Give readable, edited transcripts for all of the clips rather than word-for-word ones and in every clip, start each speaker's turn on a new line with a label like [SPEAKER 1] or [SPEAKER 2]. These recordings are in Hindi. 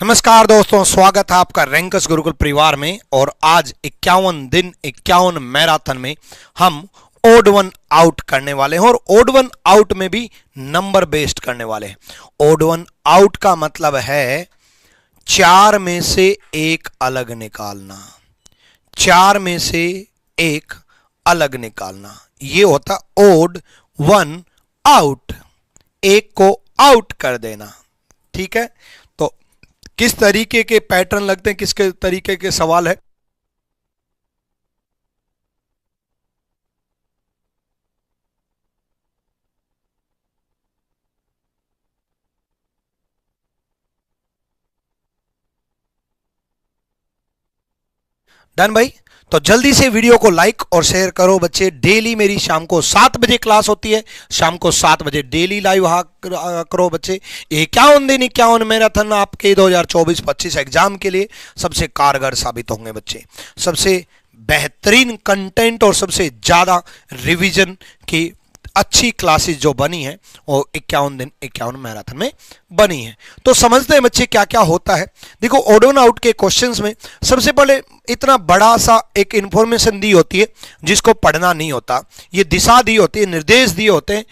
[SPEAKER 1] नमस्कार दोस्तों, स्वागत है आपका रैंकर्स गुरुकुल परिवार में। और आज 51 दिन 51 मैराथन में हम ओड वन आउट करने वाले हैं और ओड वन आउट में भी नंबर बेस्ड करने वाले हैं। ओड वन आउट का मतलब है चार में से एक अलग निकालना, चार में से एक अलग निकालना, ये होता ओड वन आउट, एक को आउट कर देना। ठीक है, तो किस तरीके के पैटर्न लगते हैं, किस तरीके के सवाल है, डन भाई। तो जल्दी से वीडियो को लाइक और शेयर करो बच्चे। डेली मेरी शाम को 7 बजे क्लास होती है, शाम को 7 बजे डेली लाइव करो बच्चे। 51 दिन 51 मैराथन आपके 2024-25 एग्जाम के लिए सबसे कारगर साबित होंगे बच्चे। सबसे बेहतरीन कंटेंट और सबसे ज्यादा रिवीजन की अच्छी क्लासेस जो बनी है वो 51 दिन 51 मैराथन में बनी है। तो समझते हैं बच्चे क्या क्या होता है। देखो, ओड वन आउट के क्वेश्चंस में सबसे पहले इतना बड़ा सा एक इंफॉर्मेशन दी होती है जिसको पढ़ना नहीं होता। ये दिशा दी होती है, निर्देश दिए होते हैं,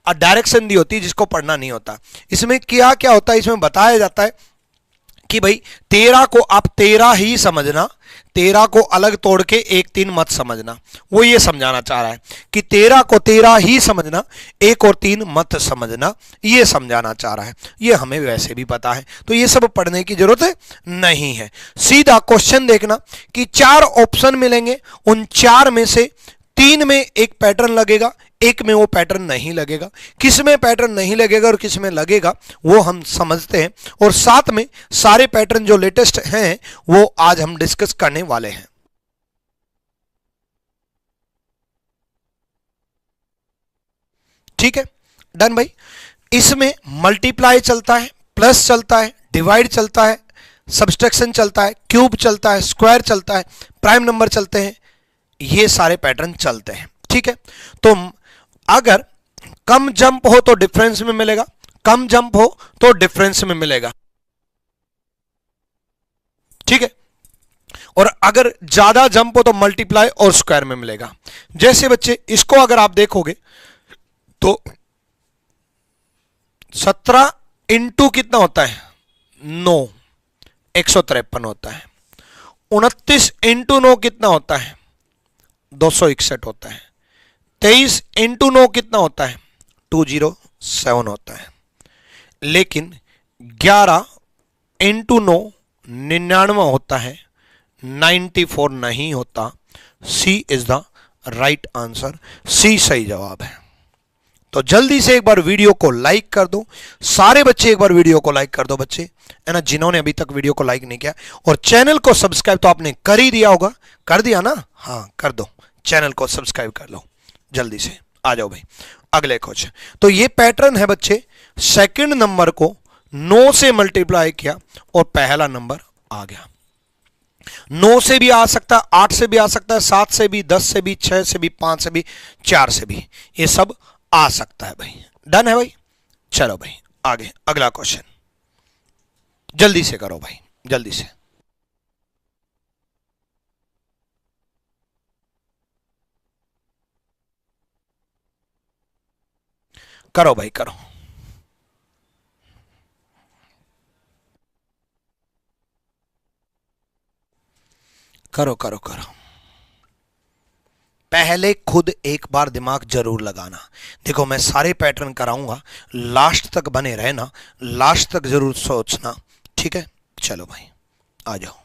[SPEAKER 1] डायरेक्शन दी होती है जिसको पढ़ना नहीं होता। इसमें क्या क्या होता है, इसमें बताया जाता है कि भाई 13 को आप 13 ही समझना, 13 को अलग तोड़ के 1-3 मत समझना। वो ये समझाना चाह रहा है कि 13 को 13 ही समझना, 1 और 3 मत समझना, ये समझाना चाह रहा है। ये हमें वैसे भी पता है, तो ये सब पढ़ने की जरूरत नहीं है। सीधा क्वेश्चन देखना कि 4 ऑप्शन मिलेंगे, उन 4 में से 3 में एक पैटर्न लगेगा, एक में वो पैटर्न नहीं लगेगा। किस में पैटर्न नहीं लगेगा और किस में लगेगा वो हम समझते हैं, और साथ में सारे पैटर्न जो लेटेस्ट हैं वो आज हम डिस्कस करने वाले हैं। ठीक है, डन भाई। इसमें मल्टीप्लाई चलता है, प्लस चलता है, डिवाइड चलता है, सब्सट्रैक्शन चलता है, क्यूब चलता है, स्क्वायर चलता है, प्राइम नंबर चलते हैं, ये सारे पैटर्न चलते हैं। ठीक है, तो अगर कम जंप हो तो डिफरेंस में मिलेगा, कम जंप हो तो डिफरेंस में मिलेगा। ठीक है, और अगर ज्यादा जंप हो तो मल्टीप्लाई और स्क्वायर में मिलेगा। जैसे बच्चे इसको अगर आप देखोगे तो 17 इंटू कितना होता है, 9, 153 होता है। 29 इंटू 9 कितना होता है, 261 होता है। 23 इंटू 9 कितना होता है, 207 होता है। लेकिन 11 इंटू 9 99 होता है, 94 नहीं होता। सी इज द राइट आंसर, सी सही जवाब है। तो जल्दी से एक बार वीडियो को लाइक कर दो, सारे बच्चे एक बार वीडियो को लाइक कर दो बच्चे, है ना, जिन्होंने अभी तक वीडियो को लाइक नहीं किया। और चैनल को सब्सक्राइब तो आपने कर ही दिया होगा, कर दिया ना, हाँ कर दो, चैनल को सब्सक्राइब कर लो जल्दी से। आ जाओ भाई अगले क्वेश्चन। तो ये पैटर्न है बच्चे, सेकंड नंबर को 9 से मल्टीप्लाई किया और पहला नंबर आ गया। 9 से भी आ सकता है, 8 से भी आ सकता है, 7 से भी, 10 से भी, 6 से भी, 5 से भी, 4 से भी, ये सब आ सकता है भाई। डन है भाई, चलो भाई आगे अगला क्वेश्चन जल्दी से करो भाई, जल्दी से करो भाई, करो। करो करो करो, पहले खुद एक बार दिमाग जरूर लगाना। देखो, मैं सारे पैटर्न कराऊंगा, लास्ट तक बने रहना, लास्ट तक जरूर सोचना। ठीक है, चलो भाई आ जाओ।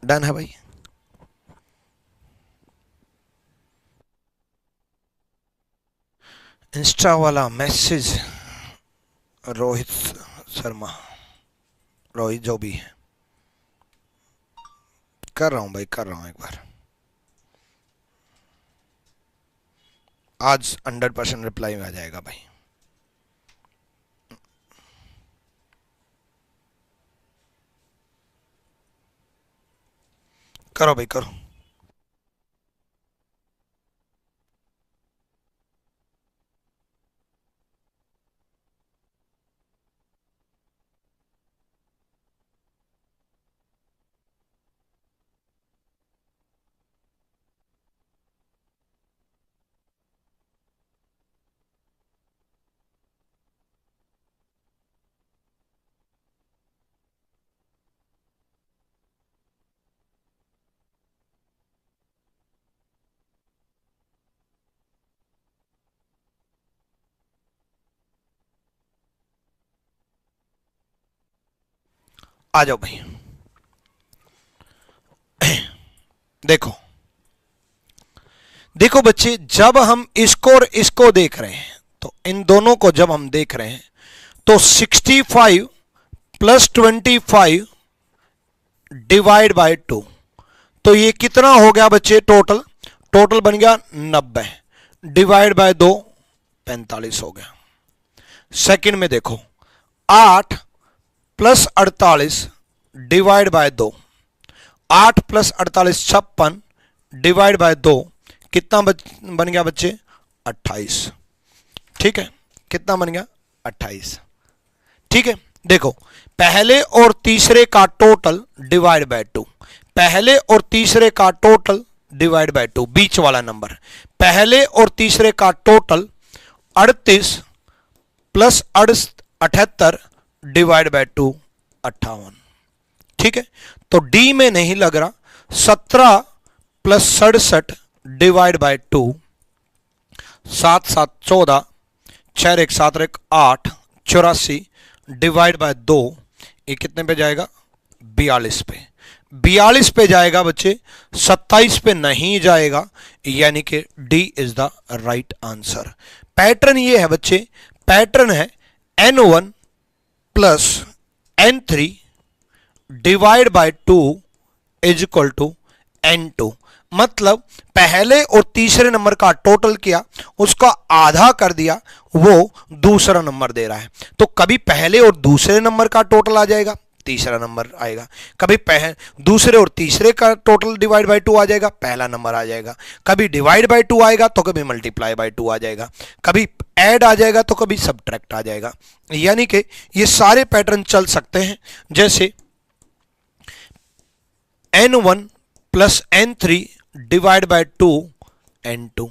[SPEAKER 1] डन है भाई, इंस्टा वाला मैसेज रोहित शर्मा, रोहित जो भी है, कर रहा हूं भाई, कर रहा हूं एक बार। आज 100% रिप्लाई में आ जाएगा भाई। करो भाई, करो। आ जाओ भाई। देखो देखो बच्चे, जब हम इसको और इसको देख रहे हैं, तो इन दोनों को जब हम देख रहे हैं, तो 65 प्लस 25 डिवाइड बाय 2, तो ये कितना हो गया बच्चे? टोटल टोटल बन गया 90, डिवाइड बाय 2 45 हो गया। सेकंड में देखो, 8 plus 48 divide by 2, 8 plus 48 56 divide by 2, कितना बन गया बच्चे? 28। ठीक है, कितना बन गया? 28। ठीक है, देखो पहले और तीसरे का टोटल डिवाइड बाय 2, पहले और तीसरे का टोटल डिवाइड बाय 2, बीच वाला नंबर। पहले और तीसरे का टोटल 38 प्लस 78 डिवाइड बाय 2 58। ठीक है, तो डी में नहीं लग रहा। 17 plus 67 divide by 2, 7 7 14, 6 1 7 1 8, 84 divide by 2, ये कितने पे जाएगा? 42 पे। 42 पे जाएगा बच्चे, 27 पे नहीं जाएगा, यानी कि D is the right answer. Pattern ये है बच्चे, पैटर्न है n1 plus n3 divide by 2 is equal to n2। मतलब पहले और तीसरे नंबर का टोटल किया, उसका आधा कर दिया, वो दूसरा नंबर दे रहा है। तो कभी पहले और दूसरे नंबर का टोटल आ जाएगा, तीसरा नंबर आएगा। कभी दूसरे और तीसरे का टोटल डिवाइड बाय 2 आ जाएगा, पहला नंबर आ जाएगा। कभी डिवाइड बाय 2 आएगा तो कभी मल्टीप्लाई बाय 2 आ जाएगा। कभी ऐड आ जाएगा तो कभी सब्ट्रैक्ट आ जाएगा। यानी कि ये सारे पैटर्न चल सकते हैं, जैसे n1 plus n3 divide by 2 n2,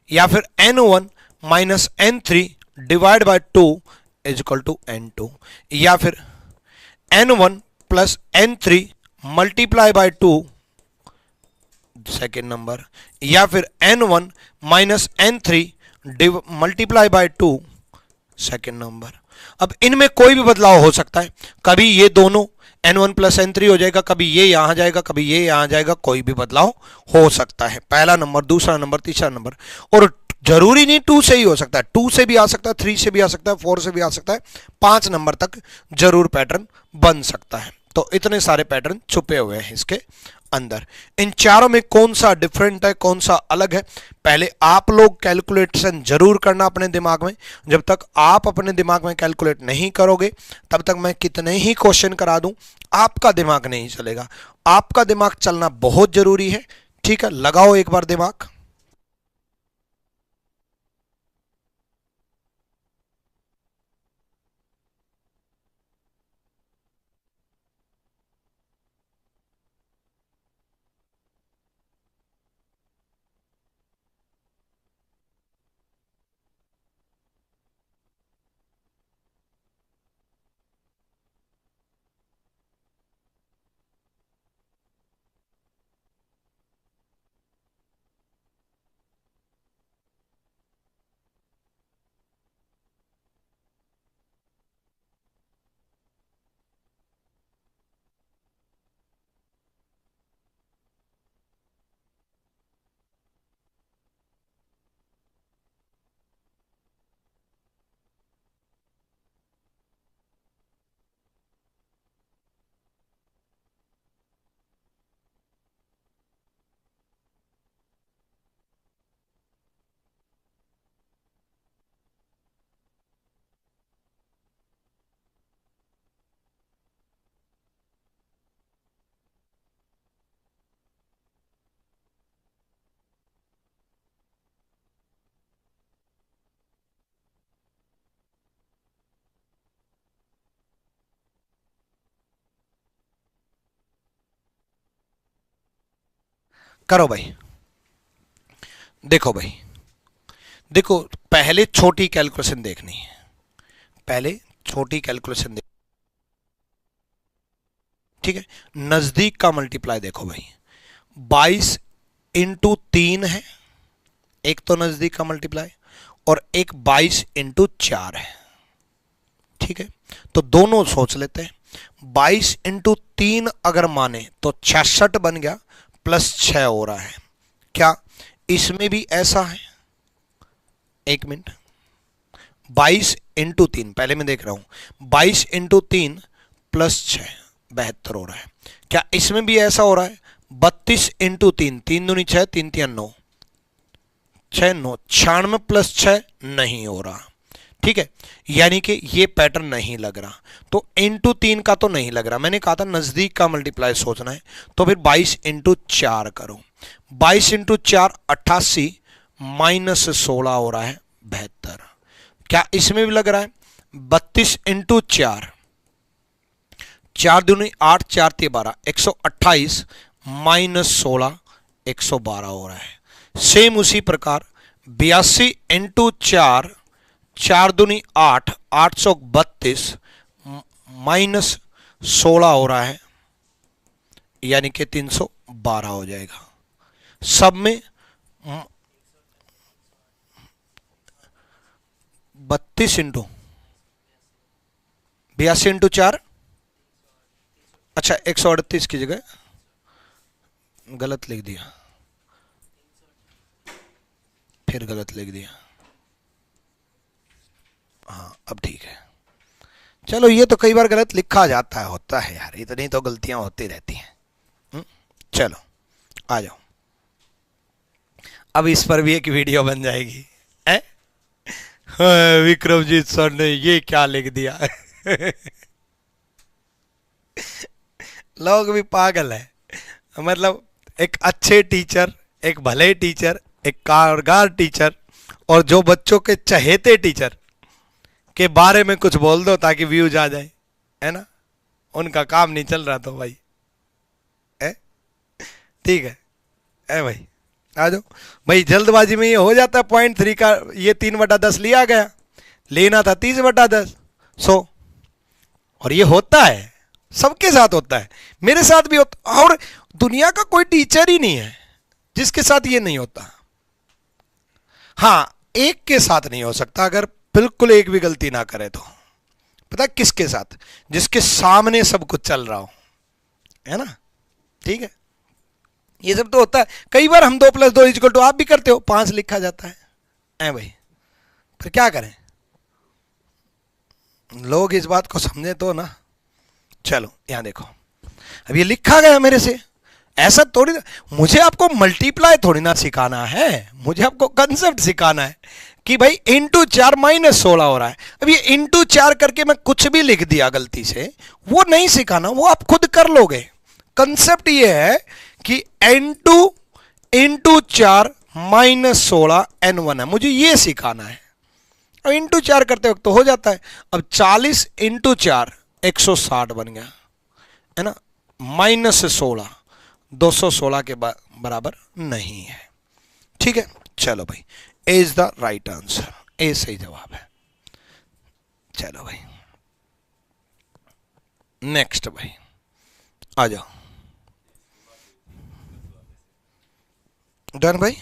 [SPEAKER 1] या फिर n1 minus n3 divide by 2 is equal to n2, या फिर n1 plus n3 multiply by 2 second number, या फिर n1 minus n3 multiply by 2 second number. अब इनमें कोई भी बदलाव हो सकता है, कभी ये दोनों n1 प्लस n3 हो जाएगा, कभी ये यहां जाएगा, कभी ये यहां जाएगा, कोई भी बदलाव हो सकता है। पहला नंबर, दूसरा नंबर, तीसरा नंबर। और जरूरी नहीं 2 से ही हो सकता है, 2 से भी आ सकता है, 3 से भी आ सकता है, 4 से भी आ सकता है, 5 नंबर तक जरूर पैटर्न बन सकता है। तो इतने सारे पैटर्न छुपे हुए हैं इसके अंदर। इन चारों में कौन सा डिफरेंट है, कौन सा अलग है, पहले आप लोग कैलकुलेशन जरूर करना अपने दिमाग में। जब तक आप अपने दिमाग में कैलकुलेट नहीं करोगे, तब तक मैं कितने ही क्वेश्चन करा दूं, आपका दिमाग नहीं चलेगा। आपका दिमाग चलना बहुत जरूरी है। ठीक है, लगाओ एक बार दिमाग। करो भाई। देखो भाई, देखो पहले छोटी कैलकुलेशन देखनी है, पहले छोटी कैलकुलेशन देख। ठीक है, नजदीक का मल्टीप्लाई देखो भाई, 22 इंटू 3 है, एक तो नजदीक का मल्टीप्लाई, और एक 22 इंटू 4 है। ठीक है, तो दोनों सोच लेते हैं। 22 इंटू 3 अगर माने तो 66 बन गया, प्लस 6 हो रहा है। क्या इसमें भी ऐसा है? एक मिनट, 22 इंटू 3, पहले मैं देख रहा हूं, 22 इंटू 3 प्लस 6 72 हो रहा है। क्या इसमें भी ऐसा हो रहा है? 32 इंटू 3, 3 दूनी 6, 3 3 9, 6 9, 96 प्लस 6 नहीं हो रहा। ठीक है, यानी कि ये पैटर्न नहीं लग रहा। तो इंटू 3 का तो नहीं लग रहा, मैंने कहा था नजदीक का मल्टीप्लाई सोचना है। तो फिर 22 इंटू 4 करो, 22 इंटू 4 88 माइनस 16 हो रहा है 72। क्या इसमें भी लग रहा है? 32 इंटू 4, 4 दूनी 8, 4 3 12, 128 माइनस 16 112 हो रहा है। सेम उसी प्रकार 82 इंटू 4, 4 दूनी 8, 832 माइनस 16 हो रहा है, यानी कि 312 हो जाएगा। सब में 32 इंटू 82 इंटू 4, अच्छा 138 की जगह गलत लिख दिया, फिर गलत लिख दिया। हाँ अब ठीक है। चलो ये तो कई बार गलत लिखा जाता है, होता है यार, इतनी तो गलतियां होती रहती हैं। चलो आ जाओ, अब इस पर भी एक वीडियो बन जाएगी। विक्रमजीत सर ने ये क्या लिख दिया। लोग भी पागल है। मतलब एक अच्छे टीचर, एक भले टीचर, एक कारगर टीचर, और जो बच्चों के चहेते टीचर के बारे में कुछ बोल दो ताकि व्यूज आ जाए, है ना, उनका काम नहीं चल रहा तो भाई है। ठीक है भाई, आ जाओ भाई। जल्दबाजी में ये हो जाता है, 0.3 का ये 3/10 लिया गया, लेना था 30/10 100, और ये होता है, सबके साथ होता है, मेरे साथ भी होता, और दुनिया का कोई टीचर ही नहीं है जिसके साथ ये नहीं होता। हाँ, एक के साथ नहीं हो सकता, अगर बिल्कुल एक भी गलती ना करे तो। पता है किसके साथ? जिसके सामने सब कुछ चल रहा हो, है ना। ठीक है, ये सब तो होता है। कई बार हम 2 + 2 = आप भी करते हो, 5 लिखा जाता है भाई, फिर क्या करें, लोग इस बात को समझे तो ना। चलो यहां देखो, अब ये लिखा गया मेरे से, ऐसा थोड़ी ना, मुझे आपको मल्टीप्लाई थोड़ी ना सिखाना है, मुझे आपको कंसेप्ट सिखाना है कि भाई इंटू 4 माइनस 16 हो रहा है। अब ये इंटू 4 करके मैं कुछ भी लिख दिया गलती से, वो नहीं सिखाना, वो आप खुद कर लोगे। कंसेप्ट ये है कि इंटू 4 माइनस 16 n1 है, मुझे ये सिखाना है। अब इंटू 4 करते वक्त तो हो जाता है। अब 40 इंटू 4 160 बन गया, है ना, माइनस 16 216 के बराबर नहीं है। ठीक है, चलो भाई, ए इज द राइट आंसर, ए सही जवाब है। चलो भाई नेक्स्ट भाई आ जाओ। डन भाई,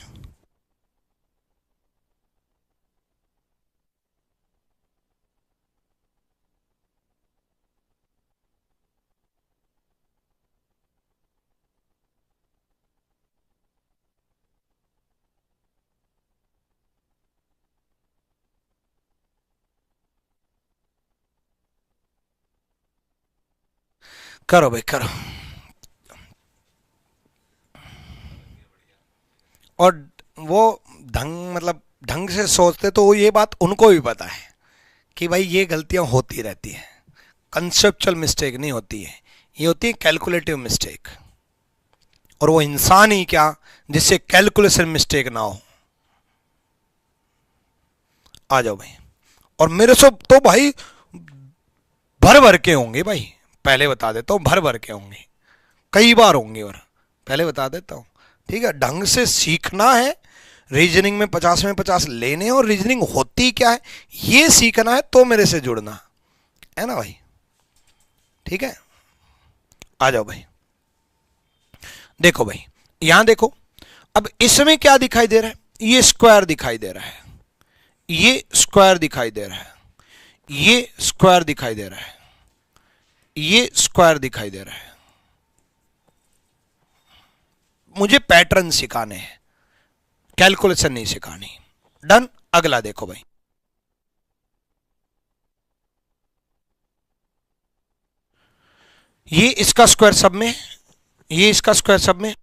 [SPEAKER 1] करो भाई करो। और वो मतलब ढंग से सोचते तो वो ये बात उनको भी पता है कि भाई ये गलतियां होती रहती हैं, कंसेप्चुअल मिस्टेक नहीं होती है, ये होती है कैलकुलेटिव मिस्टेक। और वो इंसान ही क्या जिससे कैलकुलेशन मिस्टेक ना हो। आ जाओ भाई, और मेरे से तो भाई भर भर के होंगे भाई, पहले बता देता हूँ, भर भर के होंगे, कई बार होंगे, और पहले बता देता हूँ। ठीक है, ढंग से सीखना है, रीजनिंग में 50 में 50 लेने, और रीजनिंग होती क्या है ये सीखना है, तो मेरे से जुड़ना है ना भाई। ठीक है, आ जाओ भाई। देखो भाई, यहां देखो, अब इसमें क्या दिखाई दे रहा है, ये स्क्वायर दिखाई दे रहा है, ये स्क्वायर दिखाई दे रहा है, ये स्क्वायर दिखाई दे रहा है, ये स्क्वायर दिखाई दे रहा है, मुझे पैटर्न सिखाने हैं, कैलकुलेशन नहीं सिखानी। डन। अगला देखो भाई, ये इसका स्क्वायर सब में, ये इसका स्क्वायर सब में,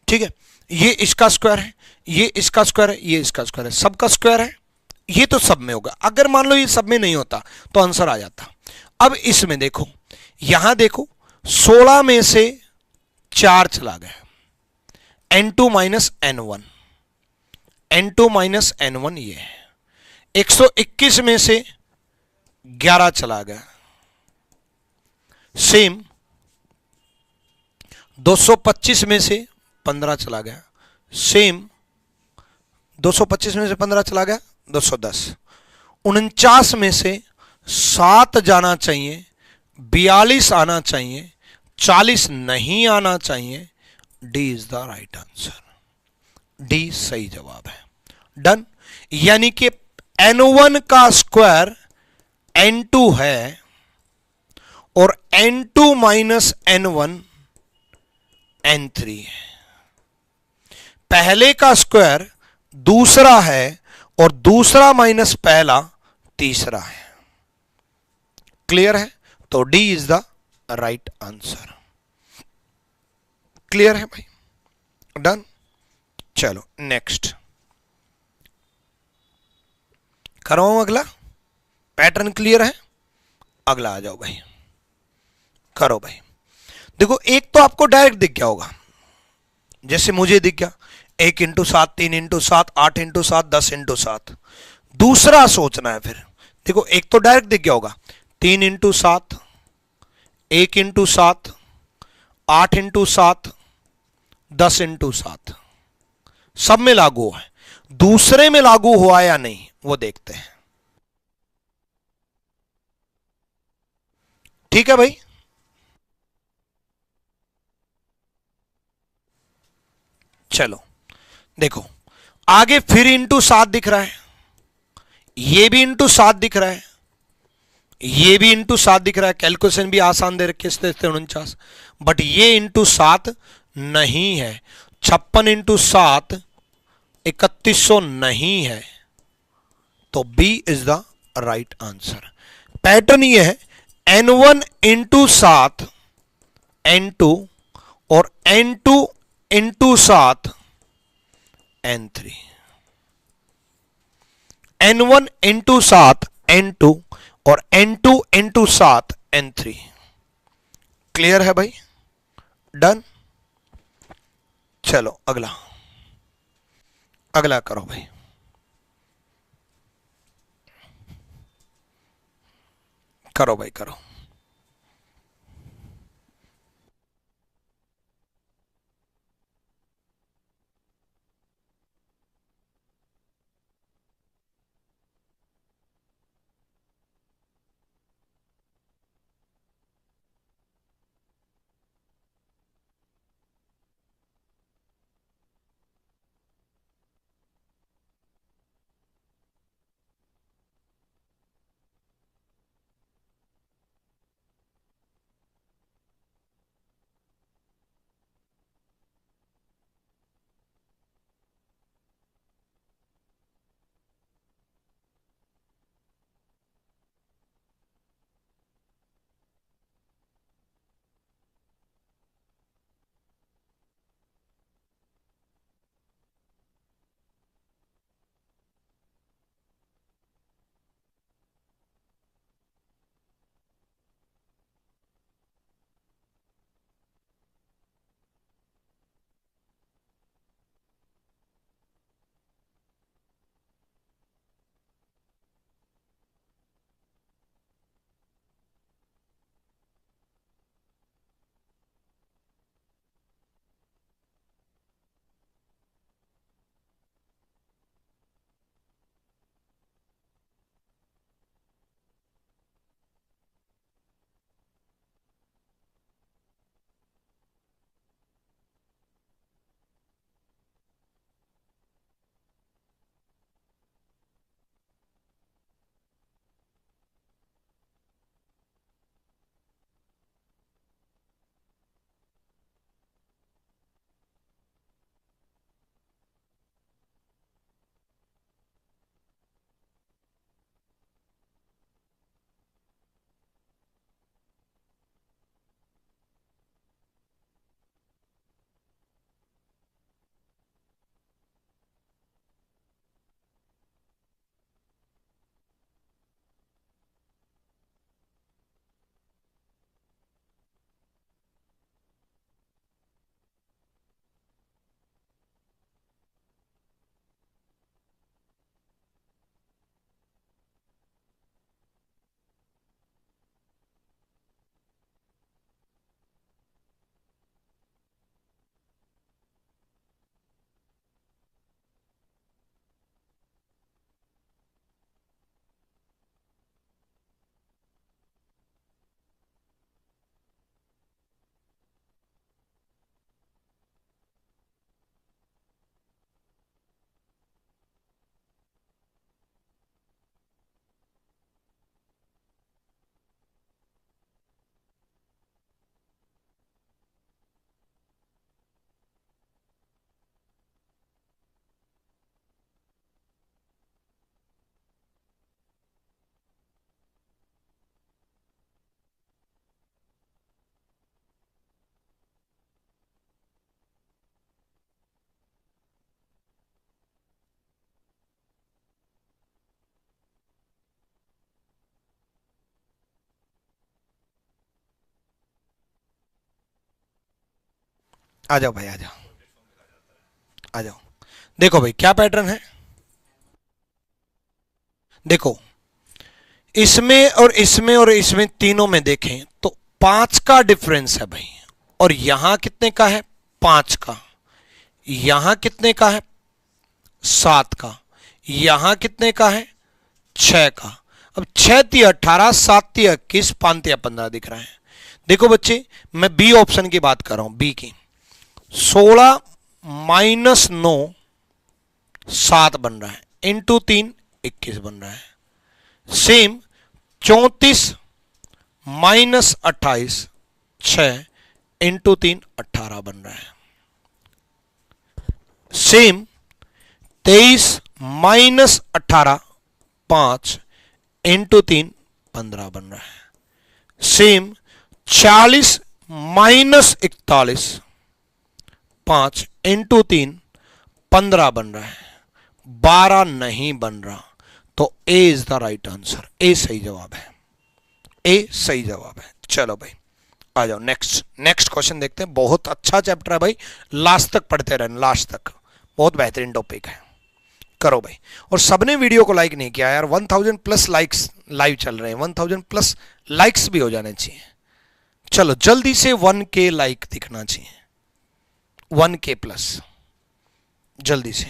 [SPEAKER 1] ठीक है। ये इसका स्क्वायर है, ये इसका स्क्वायर है, ये इसका स्क्वायर है, सबका स्क्वायर है। ये तो सब में होगा। अगर मान लो ये सब में नहीं होता तो आंसर आ जाता। अब इसमें देखो, यहां देखो, 16 में से 4 चला गया, n2 minus n1, n2 minus n1 ये है। 121 में से 11 चला गया, सेम। 225 में से 15 चला गया, सेम। 225 में से 15 चला गया, 210। 49 में से 7 जाना चाहिए, 42 आना चाहिए, 40 नहीं आना चाहिए। D is the right answer, D सही जवाब है। डन। यानी कि n1 का स्क्वायर n2 है और n2 माइनस n1 n3 है। पहले का स्क्वायर दूसरा है और दूसरा माइनस पहला तीसरा है। क्लियर है? तो D is the right answer. Clear है भाई? डन। चलो नेक्स्ट करो अगला। पैटर्न क्लियर है? अगला आ जाओ भाई, करो भाई। देखो, एक तो आपको डायरेक्ट दिख गया होगा, जैसे मुझे दिख गया, 1 × 7, 3 × 7, 8 × 7, 10 × 7। दूसरा सोचना है फिर। देखो, एक तो डायरेक्ट दिख गया होगा, 3 × 7, 1 × 7, 8 × 7, 10 × 7। सब में लागू है, दूसरे में लागू हुआ या नहीं वो देखते हैं। ठीक है भाई? चलो देखो, आगे फिर इंटू 7 दिख रहा है, ये भी इंटू 7 दिख रहा है, ये भी इंटू 7 दिख रहा है। कैलकुलेशन भी आसान दे रखे 49, बट ये इंटू 7 नहीं है। 56 × 7 3100 नहीं है। तो B is the right answer. Pattern ये है, n1 × 7 n2 और n2 × 7 n3, n1 × 7 n2 और n2 × 7 n3। क्लियर है भाई? डन। चलो अगला, अगला करो भाई, करो भाई करो। आ जाओ भाई, आ जाओ, आ जाओ। देखो भाई क्या पैटर्न है, देखो इसमें और इसमें और इसमें तीनों में देखें तो 5 का डिफरेंस है भाई, और यहां कितने का है, 5 का, यहां कितने का है, 7 का, यहां कितने का है, 6 का। अब 6 × 18, 7 × 21, 5 × 15 दिख रहा है। देखो बच्चे मैं बी ऑप्शन की बात कर रहा हूं, बी की 16 - 9 7 बन रहा है, इंटू 3 21 बन रहा है। सेम 34 - 28 6 इंटू 3 18 बन रहा है। सेम 23 - 18 5 इंटू 3 15 बन रहा है। सेम 40 - 41 5 इंटू 3 15 बन रहा है, 12 नहीं बन रहा। तो ए इज द राइट आंसर, ए सही जवाब है, ए सही जवाब है। चलो भाई आ जाओ, नेक्स्ट नेक्स्ट क्वेश्चन देखते हैं। बहुत अच्छा चैप्टर है भाई, लास्ट तक पढ़ते रहना, लास्ट तक, बहुत बेहतरीन टॉपिक है। करो भाई, और सबने वीडियो को लाइक नहीं किया यार, 1000+ लाइक्स लाइव चल रहे हैं, 1000+ लाइक्स भी हो जाने चाहिए। चलो जल्दी से 1K लाइक दिखना चाहिए, 1K+, जल्दी से।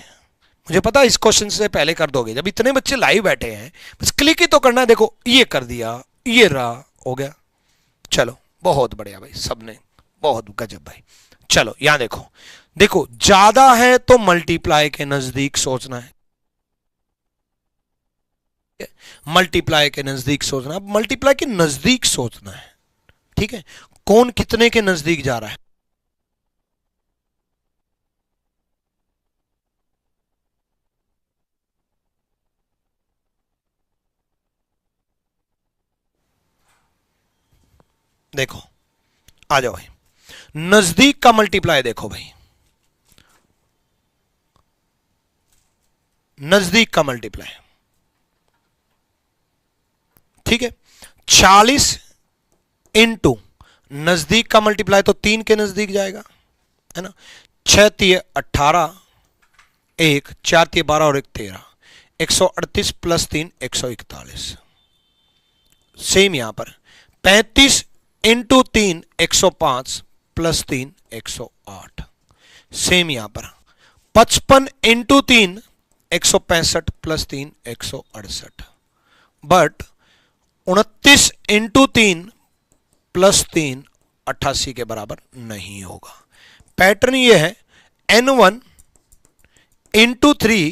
[SPEAKER 1] मुझे पता है इस क्वेश्चन से पहले कर दोगे, जब इतने बच्चे लाइव बैठे हैं बस क्लिक ही तो करना है। देखो ये कर दिया, ये रहा, हो गया। चलो बहुत बढ़िया भाई, सबने बहुत गजब भाई। चलो यहां देखो, देखो ज्यादा है तो मल्टीप्लाई के नजदीक सोचना है, मल्टीप्लाई के नजदीक सोचना, अब मल्टीप्लाई के नजदीक सोचना है, ठीक है। कौन कितने के नजदीक जा रहा है, देखो आ जाओ भाई, नजदीक का मल्टीप्लाई देखो भाई, नजदीक का मल्टीप्लाई, ठीक है। 40 इंटू नजदीक का मल्टीप्लाई तो 3 के नजदीक जाएगा, है ना। 6 × 18 1, 4 × 12 और 1 13, 138 + 3 141। सेम यहां पर 35 इंटू 3 105 + 3 108। सेम यहां पर 55 इंटू 3 165 + 3 168। बट 29 इंटू 3 + 3 88 के बराबर नहीं होगा। पैटर्न ये है, N1 into 3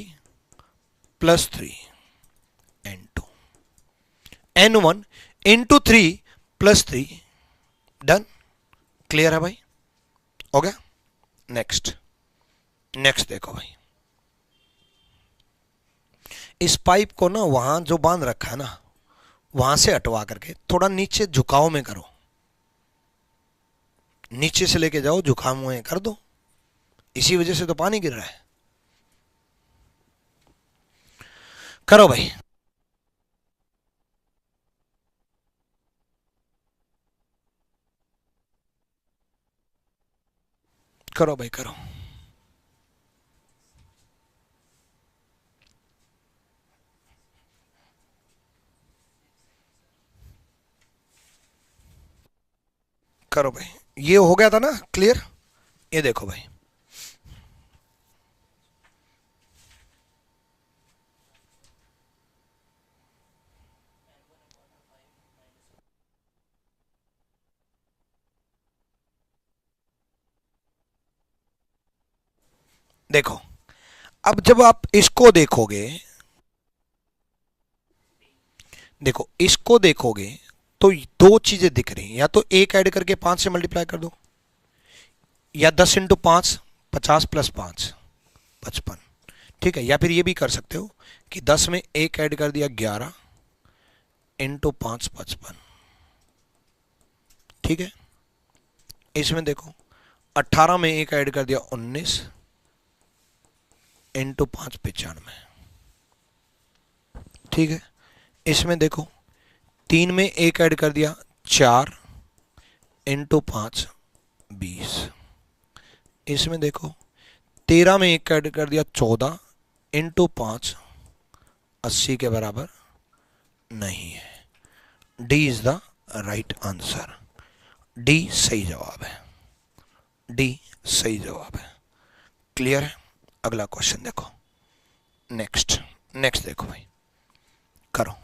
[SPEAKER 1] + 3 N2, N1 into 3 + 3। Done, clear है भाई, हो गया। नेक्स्ट नेक्स्ट देखो भाई, इस पाइप को ना वहां जो बांध रखा है ना, वहां से हटवा करके थोड़ा नीचे झुकाव में करो, नीचे से लेके जाओ, झुकाव में कर दो, इसी वजह से तो पानी गिर रहा है। करो भाई, करो भाई करो। करो भाई, ये हो गया था ना क्लियर। ये देखो भाई, देखो अब जब आप इसको देखोगे, देखो इसको देखोगे तो दो चीजें दिख रही हैं, या तो 1 ऐड करके 5 से मल्टीप्लाई कर दो, या 10 इंटू 5 50 + 5 55, ठीक है। या फिर ये भी कर सकते हो कि 10 में 1 ऐड कर दिया 11 इंटू 5 55, ठीक है। इसमें देखो 18 में 1 ऐड कर दिया 19 इंटू 5 95, ठीक है। इसमें देखो 3 में 1 ऐड कर दिया 4 इंटू 5 20। इसमें देखो 13 में एक ऐड कर दिया 14 इंटू 5 80 के बराबर नहीं है। D is the right answer. D सही जवाब है। डी सही जवाब है। क्लियर है? अगला क्वेश्चन देखो। नेक्स्ट देखो भाई, करो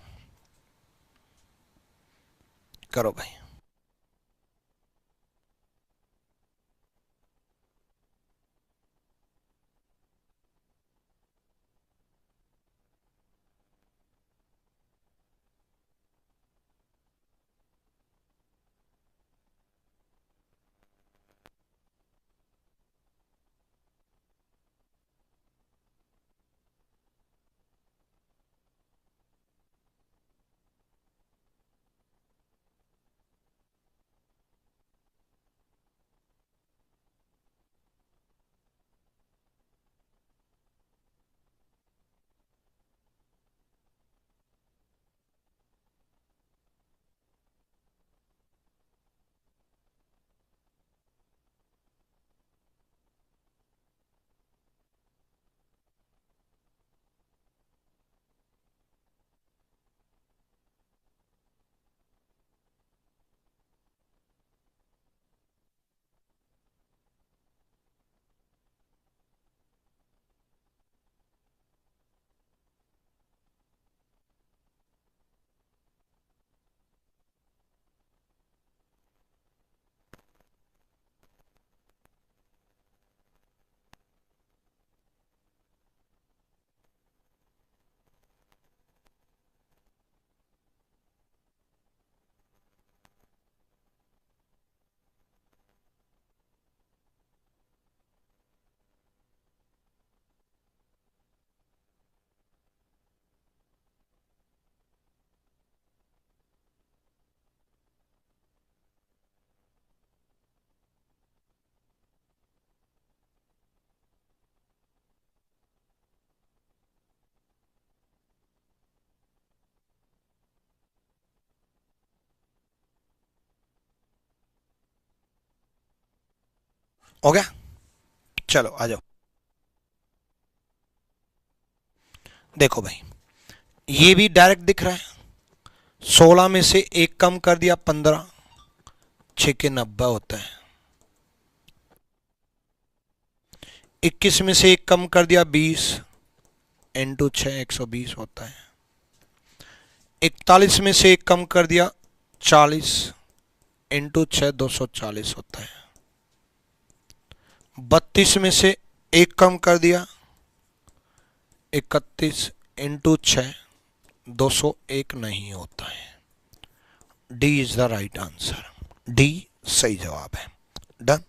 [SPEAKER 1] करो भाई। हो गया? चलो आ जाओ। देखो भाई, ये भी डायरेक्ट दिख रहा है। 16 में से एक कम कर दिया 15, 6 के 90 होता है। 21 में से एक कम कर दिया 20, इंटू 6 120 होता है। 41 में से एक कम कर दिया 40, इंटू 6 240 होता है। 32 में से एक कम कर दिया 31, इंटू 6 201 नहीं होता है। D is the right answer. D सही जवाब है। डन।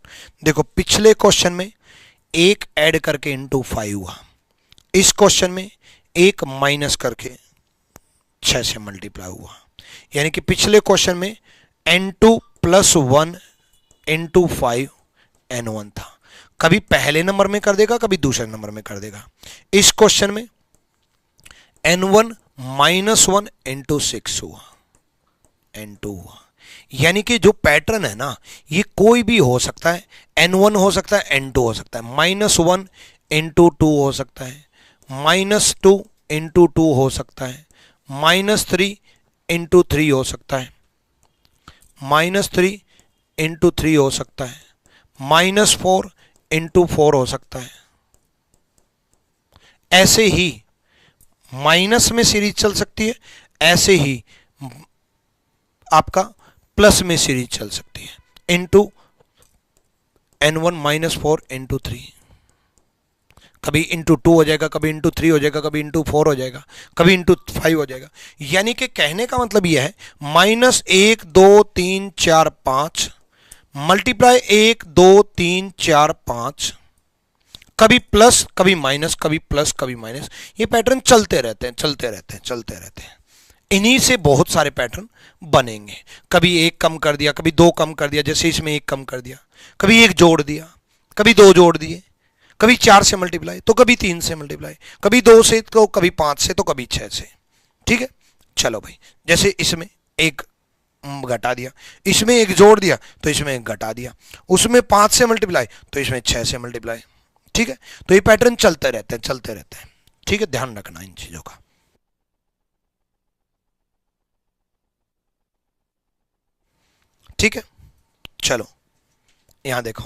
[SPEAKER 1] देखो पिछले क्वेश्चन में एक ऐड करके इंटू 5 हुआ, इस क्वेश्चन में एक माइनस करके 6 से मल्टीप्लाई हुआ। यानी कि पिछले क्वेश्चन में n2 + 1 इंटू 5 n1 था। कभी पहले नंबर में कर देगा, कभी दूसरे नंबर में कर देगा। इस क्वेश्चन में n1 - 1 इंटू 6 हुआ, n2 हुआ। यानी कि जो पैटर्न है ना, ये कोई भी हो सकता है। n1 हो सकता है, n2 हो सकता है, -1 इंटू 2 हो सकता है, -2 इंटू 2 हो सकता है, -3 इंटू 3 हो सकता है, -3 इंटू 3 हो सकता है, -4 इंटू 4 हो सकता है। ऐसे ही माइनस में सीरीज चल सकती है, ऐसे ही आपका प्लस में सीरीज चल सकती है। इंटू n1 -4 इंटू 3, कभी इंटू 2 हो जाएगा, कभी इंटू 3 हो जाएगा, कभी इंटू 4 हो जाएगा, कभी इंटू 5 हो जाएगा। यानी कि कहने का मतलब यह है -1 2 3 4 5 मल्टीप्लाई 1 2 3 4 5, कभी प्लस कभी माइनस, कभी प्लस कभी माइनस। ये पैटर्न चलते रहते हैं, चलते रहते हैं, चलते रहते हैं। इन्हीं से बहुत सारे पैटर्न बनेंगे। कभी एक कम कर दिया, कभी दो कम कर दिया, जैसे इसमें एक कम कर दिया, कभी एक जोड़ दिया, कभी दो जोड़ दिए, कभी 4 से मल्टीप्लाई तो कभी 3 से मल्टीप्लाई, कभी 2 से तो कभी 5 से तो कभी 6 से। ठीक है, चलो भाई, जैसे इसमें एक घटा दिया, इसमें एक जोड़ दिया तो इसमें एक घटा दिया, उसमें 5 से मल्टीप्लाई तो इसमें 6 से मल्टीप्लाई। ठीक है, तो ये पैटर्न चलते रहते हैं, चलते रहते हैं। ठीक है, ध्यान रखना इन चीजों का। ठीक है, चलो यहां देखो,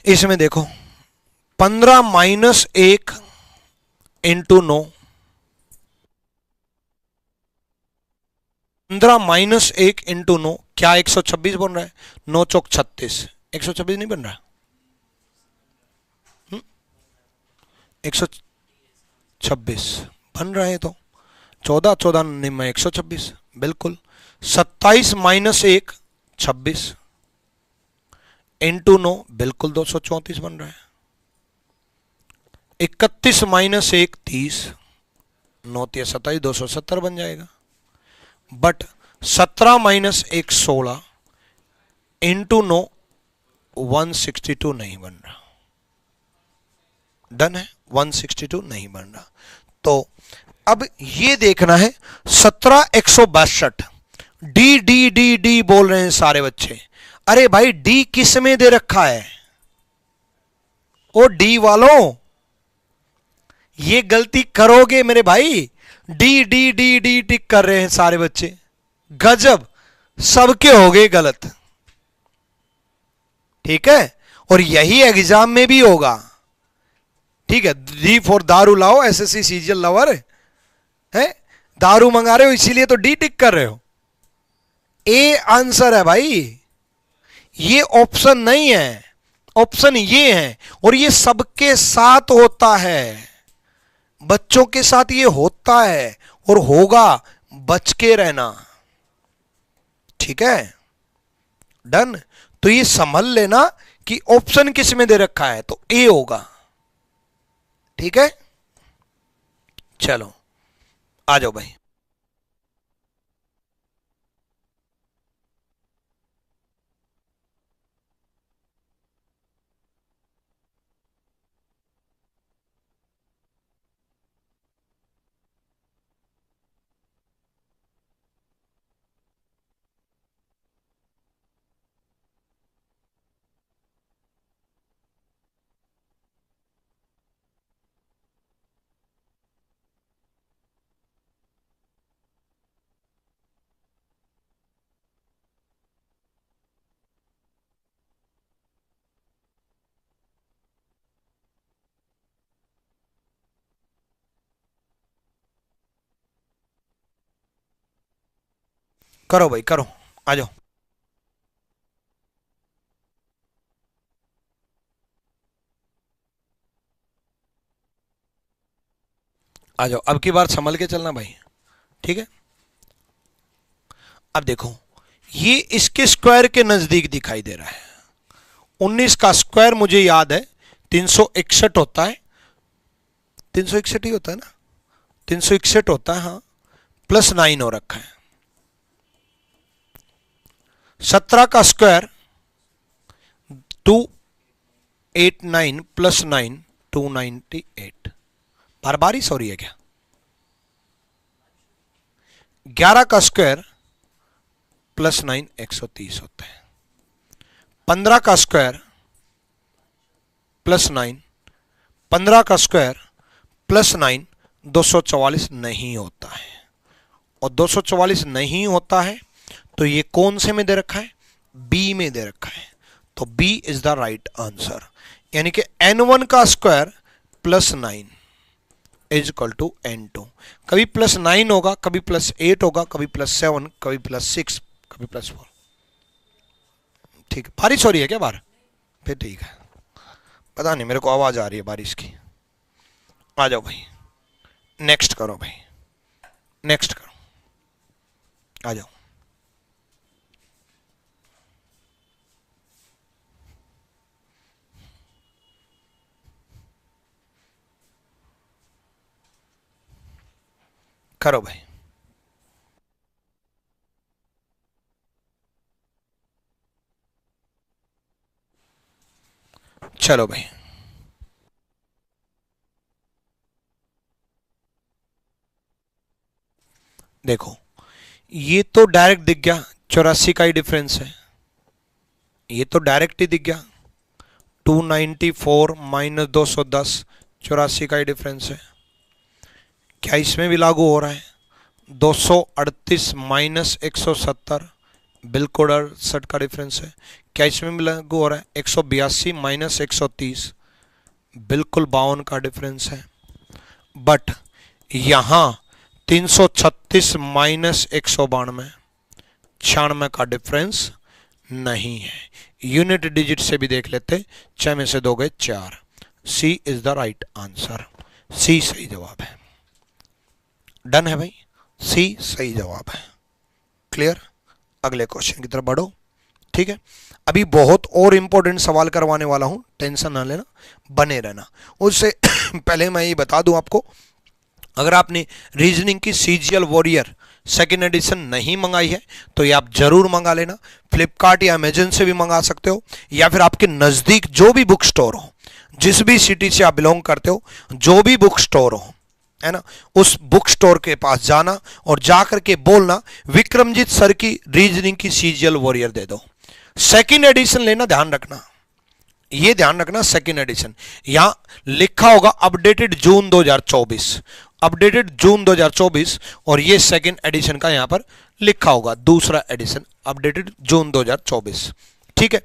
[SPEAKER 1] इसमें देखो 15 माइनस 1 इंटू 9, 15 माइनस 1 इंटू 9 क्या 126 बन रहा है? 9 चौक 36, 126 नहीं बन रहा? 126 बन रहा है, तो 14 14 में 126 बिल्कुल। 27 माइनस 1 26 इंटू 9 बिल्कुल 234 बन रहा है। 31 माइनस 1 30, 9 27 270 बन जाएगा। बट 17 माइनस 1 16 इंटू 9 162 नहीं बन रहा। डन है, 162 नहीं बन रहा। तो अब ये देखना है 17 162, डी डी डी डी बोल रहे हैं सारे बच्चे। अरे भाई डी किस में दे रखा है? ओ डी वालों, ये गलती करोगे मेरे भाई। डी डी डी डी टिक कर रहे हैं सारे बच्चे, गजब, सबके हो गए गलत। ठीक है, और यही एग्जाम में भी होगा। ठीक है, डी फॉर दारू लाओ, एसएससी सीरियल लवर है, दारू मंगा रहे हो इसीलिए तो डी टिक कर रहे हो। ए आंसर है भाई, ये ऑप्शन नहीं है, ऑप्शन ये है। और ये सबके साथ होता है, बच्चों के साथ ये होता है और होगा, बच के रहना। ठीक है, डन। तो ये समझ लेना कि ऑप्शन किस में दे रखा है, तो ए होगा। ठीक है, चलो आ जाओ भाई। करो भाई करो, आ जाओ। आ जाओ, अब की बार संभल के चलना भाई। ठीक है, अब देखो ये इसके स्क्वायर के नजदीक दिखाई दे रहा है। 19 का स्क्वायर मुझे याद है 361 होता है, 361 ही होता है ना, 361 होता है हाँ, प्लस 9 हो रखा है। 17 का स्क्वायर 289 प्लस 9 298, बार बारिश हो रही है क्या? 11 का स्क्वायर प्लस 9 130 होता है। 15 का स्क्वायर प्लस 9, 15 का स्क्वायर प्लस 9 244 नहीं होता है। और 244 नहीं होता है तो ये कौन से में दे रखा है? बी में दे रखा है। तो B is the right answer, यानी कि n1 का square plus 9 is equal to n2। कभी प्लस 9 होगा, कभी प्लस 8 होगा, कभी प्लस 7, कभी प्लस 6, कभी प्लस 4। ठीक है, बारिश हो रही है क्या बाहर? फिर ठीक है, पता नहीं, मेरे को आवाज आ रही है बारिश की। आ जाओ भाई, नेक्स्ट करो भाई, नेक्स्ट करो, आ जाओ। करो भाई, चलो भाई। देखो ये तो डायरेक्ट दिख गया, 84 का ही डिफरेंस है, ये तो डायरेक्ट ही दिख गया, 294 माइनस 210, 84 का ही डिफरेंस है। क्या इसमें भी लागू हो रहा है? 238 माइनस 170, बिल्कुल 68 का डिफरेंस है। क्या इसमें भी लागू हो रहा है? 182 माइनस 130, बिल्कुल 52 का डिफरेंस है। बट यहां 336 माइनस 192, 96 का डिफरेंस नहीं है। यूनिट डिजिट से भी देख लेते, 6 में से 2 गए 4। सी इज द राइट आंसर, सी सही जवाब है। डन है भाई, सी सही जवाब है। क्लियर? अगले क्वेश्चन की तरफ बढ़ो। ठीक है, अभी बहुत और इंपॉर्टेंट सवाल करवाने वाला हूं, टेंशन ना लेना, बने रहना। उससे पहले मैं ये बता दूं आपको, अगर आपने रीजनिंग की सीजीएल वॉरियर सेकेंड एडिशन नहीं मंगाई है तो ये आप जरूर मंगा लेना। फ्लिपकार्ट या अमेजन से भी मंगा सकते हो, या फिर आपके नजदीक जो भी बुक स्टोर हो, जिस भी सिटी से आप बिलोंग करते हो, जो भी बुक स्टोर हो, है ना, उस बुक स्टोर के पास जाना और जाकर के बोलना विक्रमजीत सर की रीजनिंग की सीजीएल वॉरियर दे दो। सेकेंड एडिशन लेना, ध्यान रखना, ये ध्यान रखना, सेकेंड एडिशन यहां लिखा होगा अपडेटेड जून 2024, अपडेटेड जून 2024, और ये सेकेंड एडिशन का यहां पर लिखा होगा दूसरा एडिशन अपडेटेड जून 2024। ठीक है,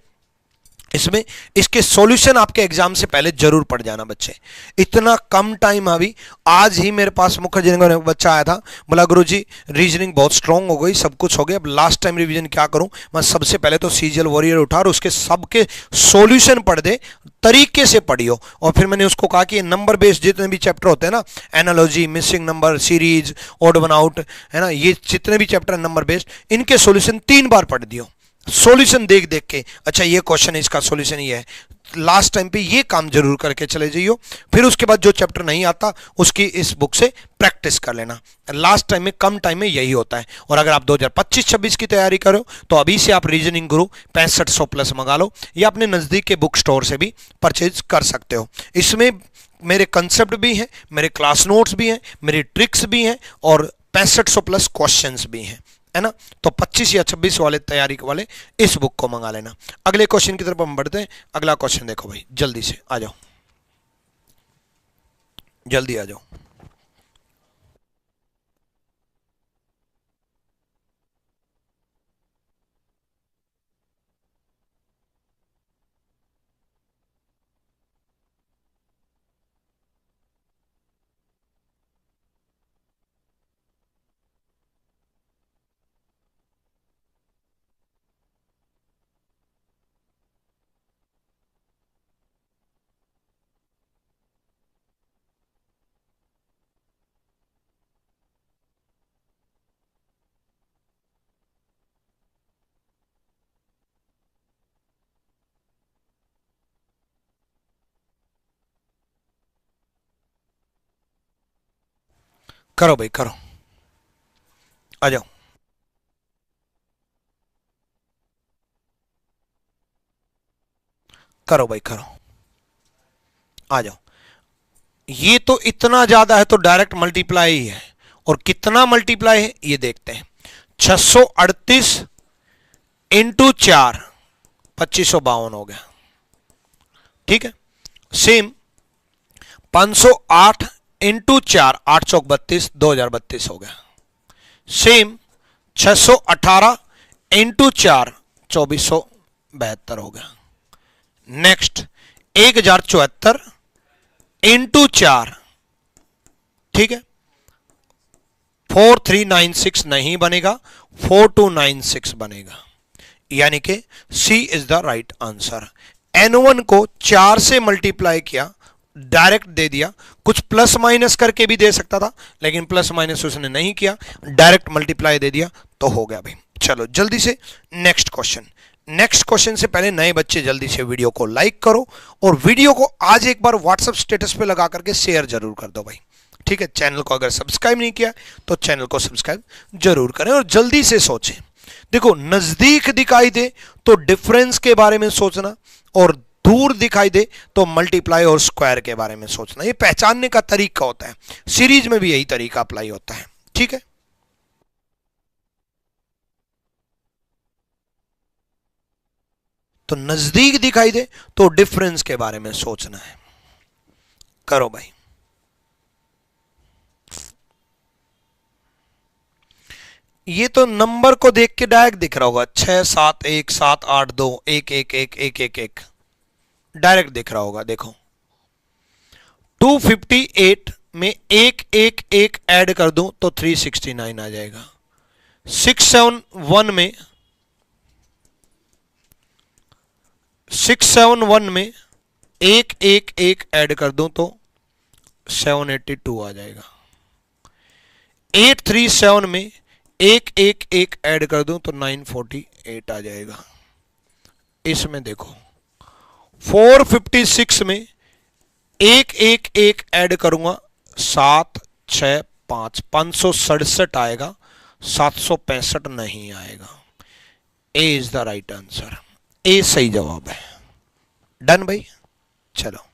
[SPEAKER 1] इसमें इसके सॉल्यूशन आपके एग्जाम से पहले जरूर पढ़ जाना बच्चे। इतना कम टाइम, अभी आज ही मेरे पास मुखर्जी नगर में बच्चा आया था, बोला गुरुजी रीजनिंग बहुत स्ट्रांग हो गई, सब कुछ हो गया, अब लास्ट टाइम रिवीजन क्या करूं? मैं सबसे पहले तो सीजीएल वॉरियर उठा और उसके सबके सॉल्यूशन पढ़ दे, तरीके से पढ़ियो। और फिर मैंने उसको कहा कि नंबर बेस्ड जितने भी चैप्टर होते हैं ना, analogy, missing number, series, odd one out, है ना, ये जितने भी चैप्टर नंबर बेस्ड, इनके सॉल्यूशन 3 बार पढ़ दियो। सॉल्यूशन देख देख के, अच्छा ये क्वेश्चन है, इसका सॉल्यूशन ये है, लास्ट टाइम पे ये काम जरूर करके चले जाइयो। फिर उसके बाद जो चैप्टर नहीं आता उसकी इस बुक से प्रैक्टिस कर लेना। लास्ट टाइम में कम टाइम में यही होता है। और अगर आप 2025-26 की तैयारी करो तो अभी से आप रीजनिंग गुरु 6500 प्लस मंगा लो, या अपने नजदीक के बुक स्टोर से भी परचेज कर सकते हो। इसमें मेरे कंसेप्ट भी हैं, मेरे क्लास नोट्स भी हैं, मेरी ट्रिक्स भी हैं, और 6500 प्लस क्वेश्चंस भी हैं, है ना। तो 25 या 26 वाले तैयारी वाले इस बुक को मंगा लेना। अगले क्वेश्चन की तरफ हम बढ़ते हैं। अगला क्वेश्चन देखो भाई, जल्दी से आ जाओ, जल्दी आ जाओ। करो भाई करो, आ जाओ, करो भाई करो, आ जाओ। ये तो इतना ज्यादा है तो डायरेक्ट मल्टीप्लाई ही है, और कितना मल्टीप्लाई है ये देखते हैं। 638 इंटू 4 2552 हो गया। ठीक है, सेम 508 इंटू 4 8 चौक 32 2032 हो गया। सेम 618 इंटू 4 2472 हो गया। नेक्स्ट 1074 इंटू 4, ठीक है, 4396 नहीं बनेगा, 4296 बनेगा। यानी कि C is the right answer. N1 को 4 से मल्टीप्लाई किया, डायरेक्ट दे दिया, कुछ प्लस माइनस करके भी दे सकता था लेकिन प्लस माइनस उसने नहीं किया, डायरेक्ट मल्टीप्लाई दे दिया तो हो गया भाई। चलो जल्दी से नेक्स्ट क्वेश्चन। नेक्स्ट क्वेश्चन से पहले नए बच्चे जल्दी से वीडियो को लाइक करो, और वीडियो को आज एक बार व्हाट्सएप स्टेटस पे लगा करके शेयर जरूर कर दो भाई। ठीक है, चैनल को अगर सब्सक्राइब नहीं किया तो चैनल को सब्सक्राइब जरूर करें, और जल्दी से सोचें। देखो, नजदीक दिखाई दे तो डिफरेंस के बारे में सोचना, और दूर दिखाई दे तो मल्टीप्लाई और स्क्वायर के बारे में सोचना। ये पहचानने का तरीका होता है, सीरीज में भी यही तरीका अप्लाई होता है। ठीक है, तो नजदीक दिखाई दे तो डिफरेंस के बारे में सोचना है। करो भाई। ये तो नंबर को देख के डायरेक्ट दिख रहा होगा, 6 7 1 7 8 2 1 1 1 1 1 1 डायरेक्ट दिख रहा होगा। देखो 258 में एक एक एक ऐड कर दूं तो 369 आ जाएगा। 671 में एक एक एक ऐड कर दूं तो 782 आ जाएगा। 837 में एक एक एक ऐड कर दूं तो 948 आ जाएगा। इसमें देखो 456 में एक एक एक ऐड करूंगा 7 6 5 567 आएगा, 765 नहीं आएगा। ए इज द राइट आंसर, ए सही जवाब है। डन भाई, चलो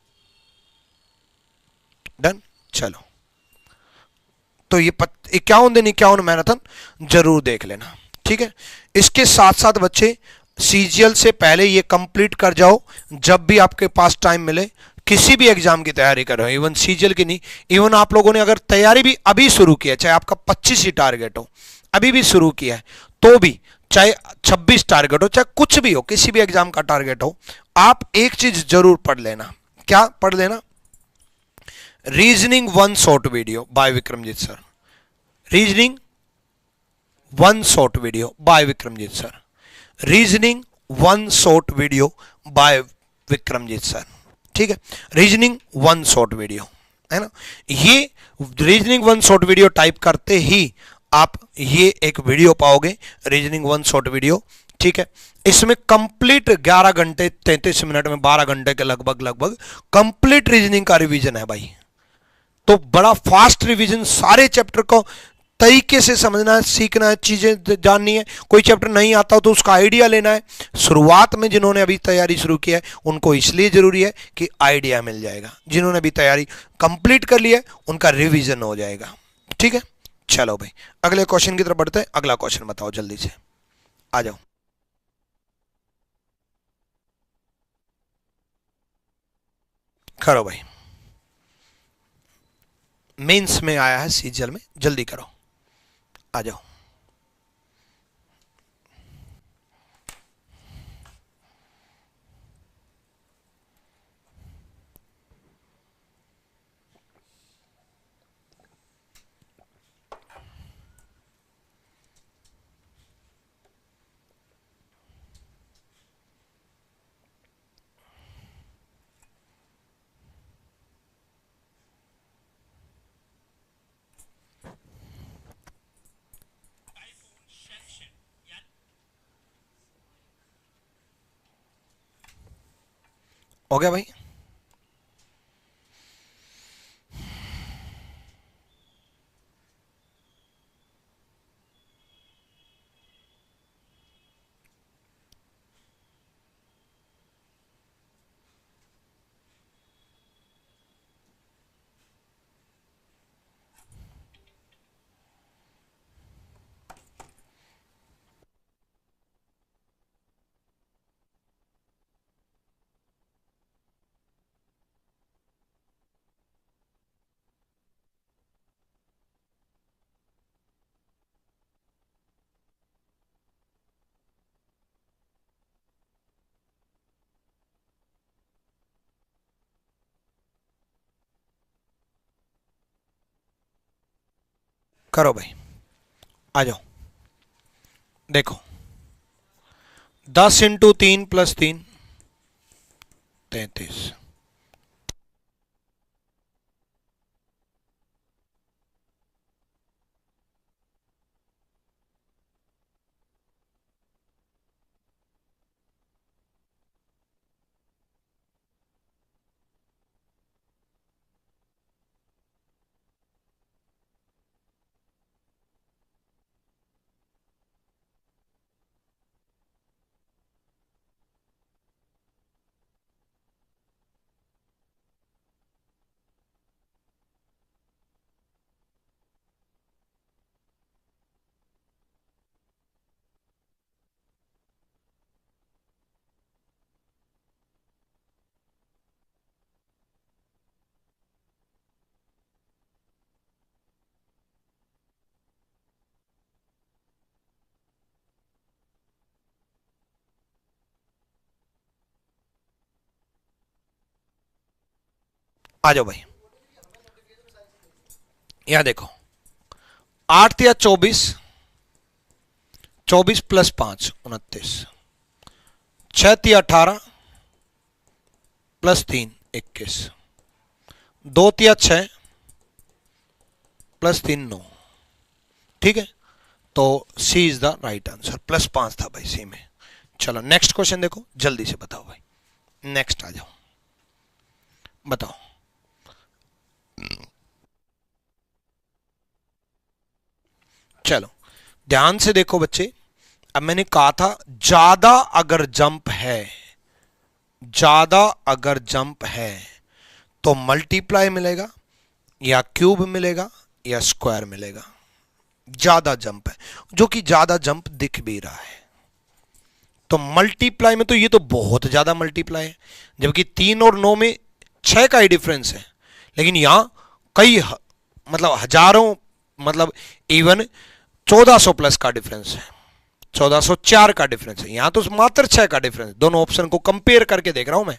[SPEAKER 1] डन। चलो तो ये 51 दिन 51 मैराथन जरूर देख लेना, ठीक है। इसके साथ साथ बच्चे सीजीएल से पहले ये कंप्लीट कर जाओ। जब भी आपके पास टाइम मिले, किसी भी एग्जाम की तैयारी कर रहे हो, इवन सीजीएल की नहीं, इवन आप लोगों ने अगर तैयारी भी अभी शुरू किया, चाहे आपका 25 ही टारगेट हो, अभी भी शुरू किया है तो भी, चाहे 26 टारगेट हो, चाहे कुछ भी हो, किसी भी एग्जाम का टारगेट हो, आप एक चीज जरूर पढ़ लेना। क्या पढ़ लेना? Reasoning one short video by Vikramjeet sir. Reasoning one short video by Vikramjeet sir. Reasoning one short video by Vikramjeet sir, ठीक है। रीजनिंग वन शॉर्ट वीडियो है ना। ये reasoning one short video type करते ही आप ये एक वीडियो पाओगे, रीजनिंग वन शॉर्ट वीडियो, ठीक है। इसमें कंप्लीट 11 घंटे 33 मिनट में 12 घंटे के लगभग लगभग कंप्लीट रीजनिंग का रिवीजन है भाई। तो बड़ा फास्ट रिवीजन, सारे चैप्टर को तरीके से समझना है, सीखना है, चीजें जाननी है। कोई चैप्टर नहीं आता तो उसका आइडिया लेना है। शुरुआत में जिन्होंने अभी तैयारी शुरू की है उनको इसलिए जरूरी है कि आइडिया मिल जाएगा, जिन्होंने अभी तैयारी कंप्लीट कर ली है उनका रिवीजन हो जाएगा, ठीक है। चलो भाई अगले क्वेश्चन की तरफ बढ़ते हैं। अगला क्वेश्चन बताओ जल्दी से, आ जाओ। करो भाई, मेंस में आया है, सीजीएल में, जल्दी करो, आ जाओ। हो गया भाई? करो भाई, आ जाओ। देखो 10 इंटू 3 प्लस 3 33। आ जाओ भाई, यहां देखो, 8 या 24, 24 प्लस 5 29, 6 या 18 प्लस 3 21, 2 या 6 प्लस 3 9। ठीक है, तो C is the right answer, plus 5 था भाई सी में। चलो नेक्स्ट क्वेश्चन देखो, जल्दी से बताओ भाई, नेक्स्ट आ जाओ, बताओ। चलो ध्यान से देखो बच्चे, अब मैंने कहा था ज्यादा अगर जंप है, ज्यादा अगर जंप है तो मल्टीप्लाई मिलेगा या क्यूब मिलेगा या स्क्वायर मिलेगा। ज्यादा जंप है, जो कि ज्यादा जंप दिख भी रहा है, तो मल्टीप्लाई में तो ये तो बहुत ज्यादा मल्टीप्लाई है, जबकि 3 और 9 में 6 का ही डिफरेंस है, लेकिन यहां कई मतलब हजारों, मतलब इवन 1400 प्लस का डिफरेंस है, 1404 का डिफरेंस है, यहां तो मात्र 6 का डिफरेंस। दोनों ऑप्शन को कंपेयर करके देख रहा हूं मैं।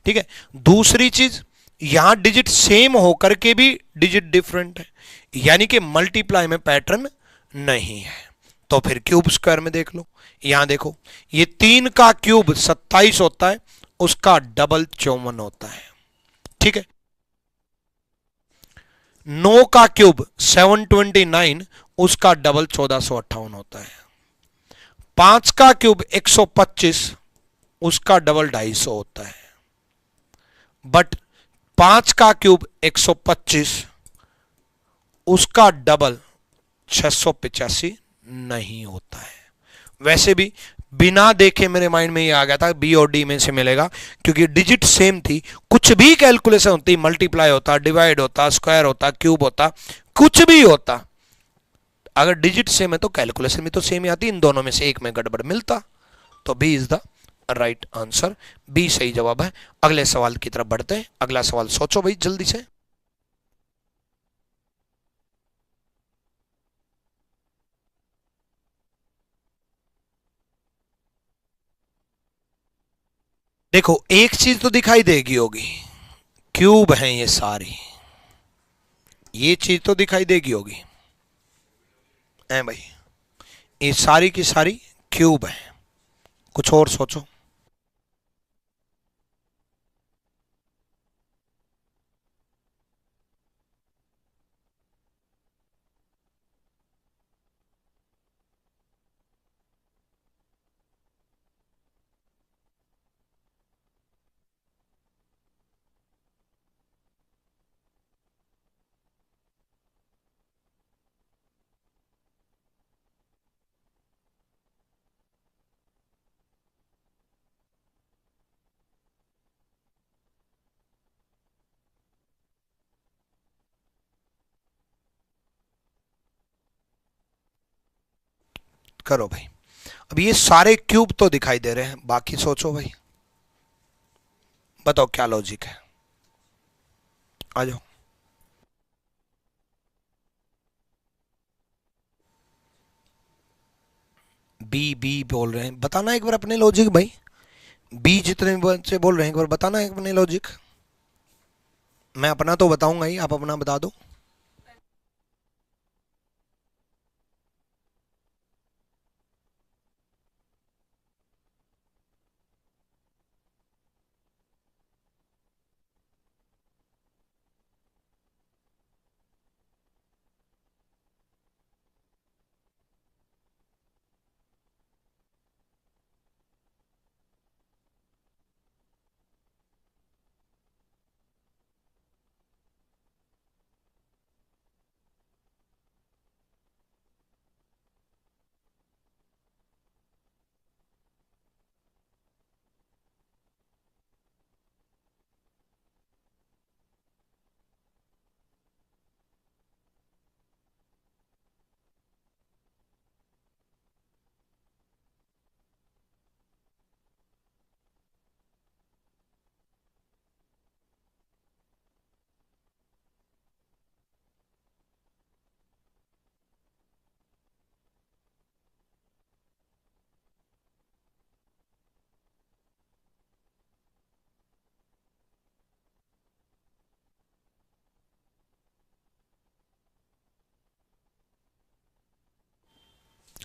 [SPEAKER 1] ठीक है, दूसरी चीज, यहां डिजिट सेम होकर के भी डिजिट डिफरेंट है, यानी कि मल्टीप्लाई में पैटर्न नहीं है। तो फिर क्यूब स्क्वायर में देख लो, यहां देखो, ये 3 का क्यूब 27 होता है, उसका डबल 54 होता है। ठीक है, 9 का क्यूब 729, उसका डबल 1458 होता है। 5 का क्यूब 125, उसका डबल 250 होता है। बट 5 का क्यूब 125, उसका डबल 685 नहीं होता है। वैसे भी बिना देखे मेरे माइंड में ये आ गया था बी और डी में से मिलेगा, क्योंकि डिजिट सेम थी। कुछ भी कैलकुलेशन होती, मल्टीप्लाई होता, डिवाइड होता, स्क्वायर होता, क्यूब होता, कुछ भी होता, अगर डिजिट सेम है तो कैलकुलेशन भी तो सेम ही आती, इन दोनों में से एक में गड़बड़ मिलता। तो B is the right answer, B सही जवाब है। अगले सवाल की तरफ बढ़ते हैं। अगला सवाल सोचो भाई जल्दी से। देखो एक चीज तो दिखाई देगी होगी, क्यूब हैं ये सारी, ये चीज तो दिखाई देगी होगी है भाई, ये सारी की सारी क्यूब है। कुछ और सोचो। करो भाई, अब ये सारे क्यूब तो दिखाई दे रहे हैं, बाकी सोचो भाई, बताओ क्या लॉजिक है, आ जाओ। बी बी बोल रहे हैं, बताना एक बार अपने लॉजिक भाई। बी जितने बच्चे बोल रहे हैं एक बार बताना एक अपने लॉजिक। मैं अपना तो बताऊंगा ही, आप अपना बता दो।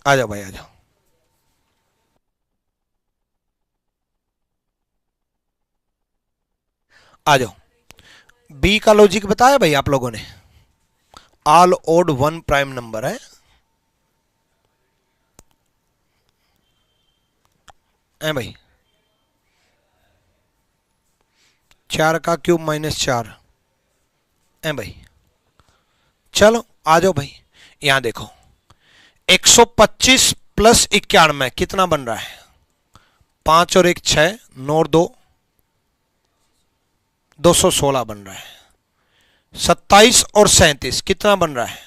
[SPEAKER 1] आ जाओ भाई आ जाओ। आ जाओ। बी का लॉजिक बताया भाई आप लोगों ने, all odd one prime number है भाई, 4 का क्यूब माइनस 4 है भाई। चलो आ जाओ भाई, यहां देखो 125 प्लस 91 कितना बन रहा है, 5 और 1 6, 9 और 2 216 बन रहा है। 27 और 37 कितना बन रहा है,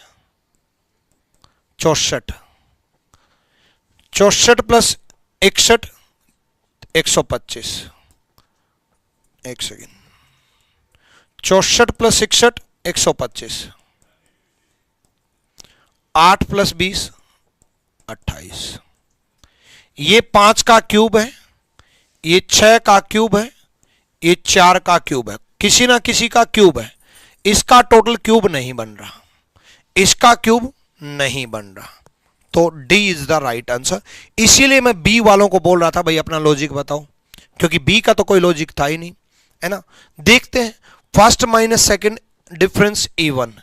[SPEAKER 1] 64। 64 प्लस 61 125। एक सेकेंड, 64 प्लस 61 125, 8 प्लस 20 28। ये 5 का क्यूब है, ये 6 का क्यूब है, ये 4 का क्यूब है, किसी ना किसी का क्यूब है। इसका टोटल क्यूब नहीं बन रहा, इसका क्यूब नहीं बन रहा, तो D is the right answer. इसीलिए मैं बी वालों को बोल रहा था भाई अपना लॉजिक बताओ, क्योंकि बी का तो कोई लॉजिक था ही नहीं, है ना। देखते हैं, first minus second difference even.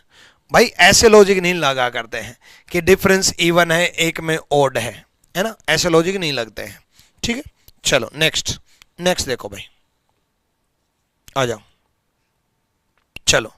[SPEAKER 1] भाई ऐसे लॉजिक नहीं लगा करते हैं कि डिफरेंस इवन है एक में ओड है ना, ऐसे लॉजिक नहीं लगते हैं। ठीक है, चलो नेक्स्ट। नेक्स्ट देखो भाई, आ जाओ। चलो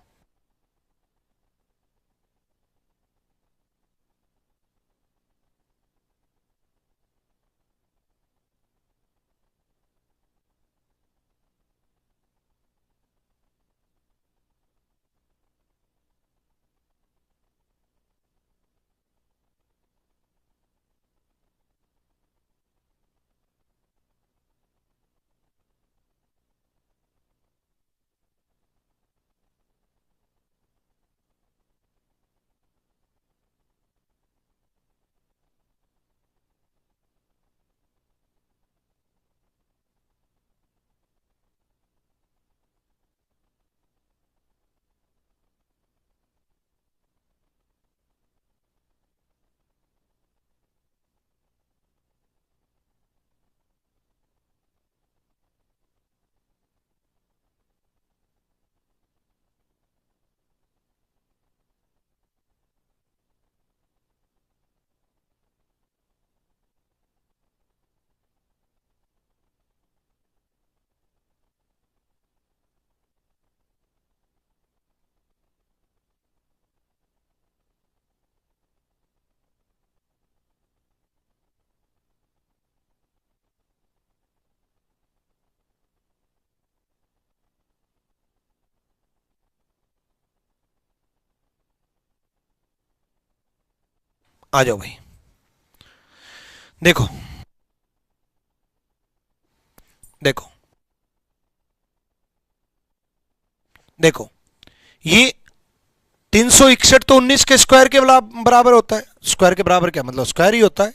[SPEAKER 1] आ जाओ भाई, देखो देखो देखो, ये 361 तो 19 के स्क्वायर के बराबर होता है। स्क्वायर के बराबर क्या मतलब, स्क्वायर ही होता है।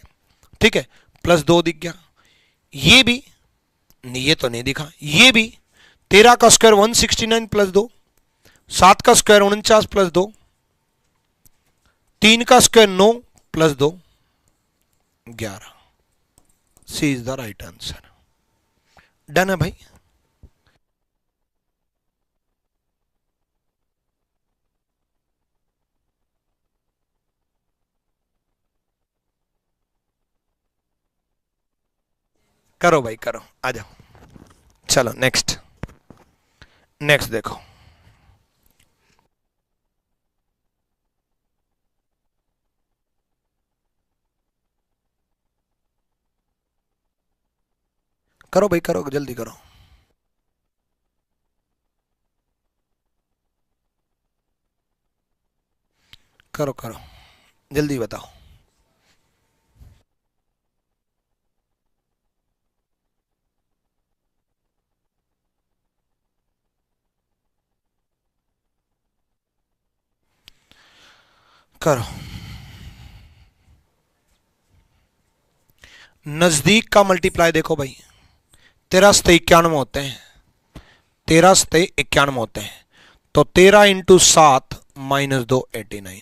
[SPEAKER 1] ठीक है, प्लस 2 दिख गया। ये भी, ये तो नहीं दिखा, ये भी 13 का स्क्वायर 169 प्लस 2, 7 का स्क्वायर 49 प्लस 2, 3 का square 9 plus 2 11। C is the right answer. Done है भाई। करो भाई करो, आ जाओ। चलो नेक्स्ट। नेक्स्ट देखो, करो भाई करो, जल्दी करो। करो करो, जल्दी बताओ। करो। नजदीक का मल्टीप्लाई देखो भाई, 13 सते 91 होते हैं, 13 सते 91 होते हैं, तो 13 इंटू 7 माइनस 2 89।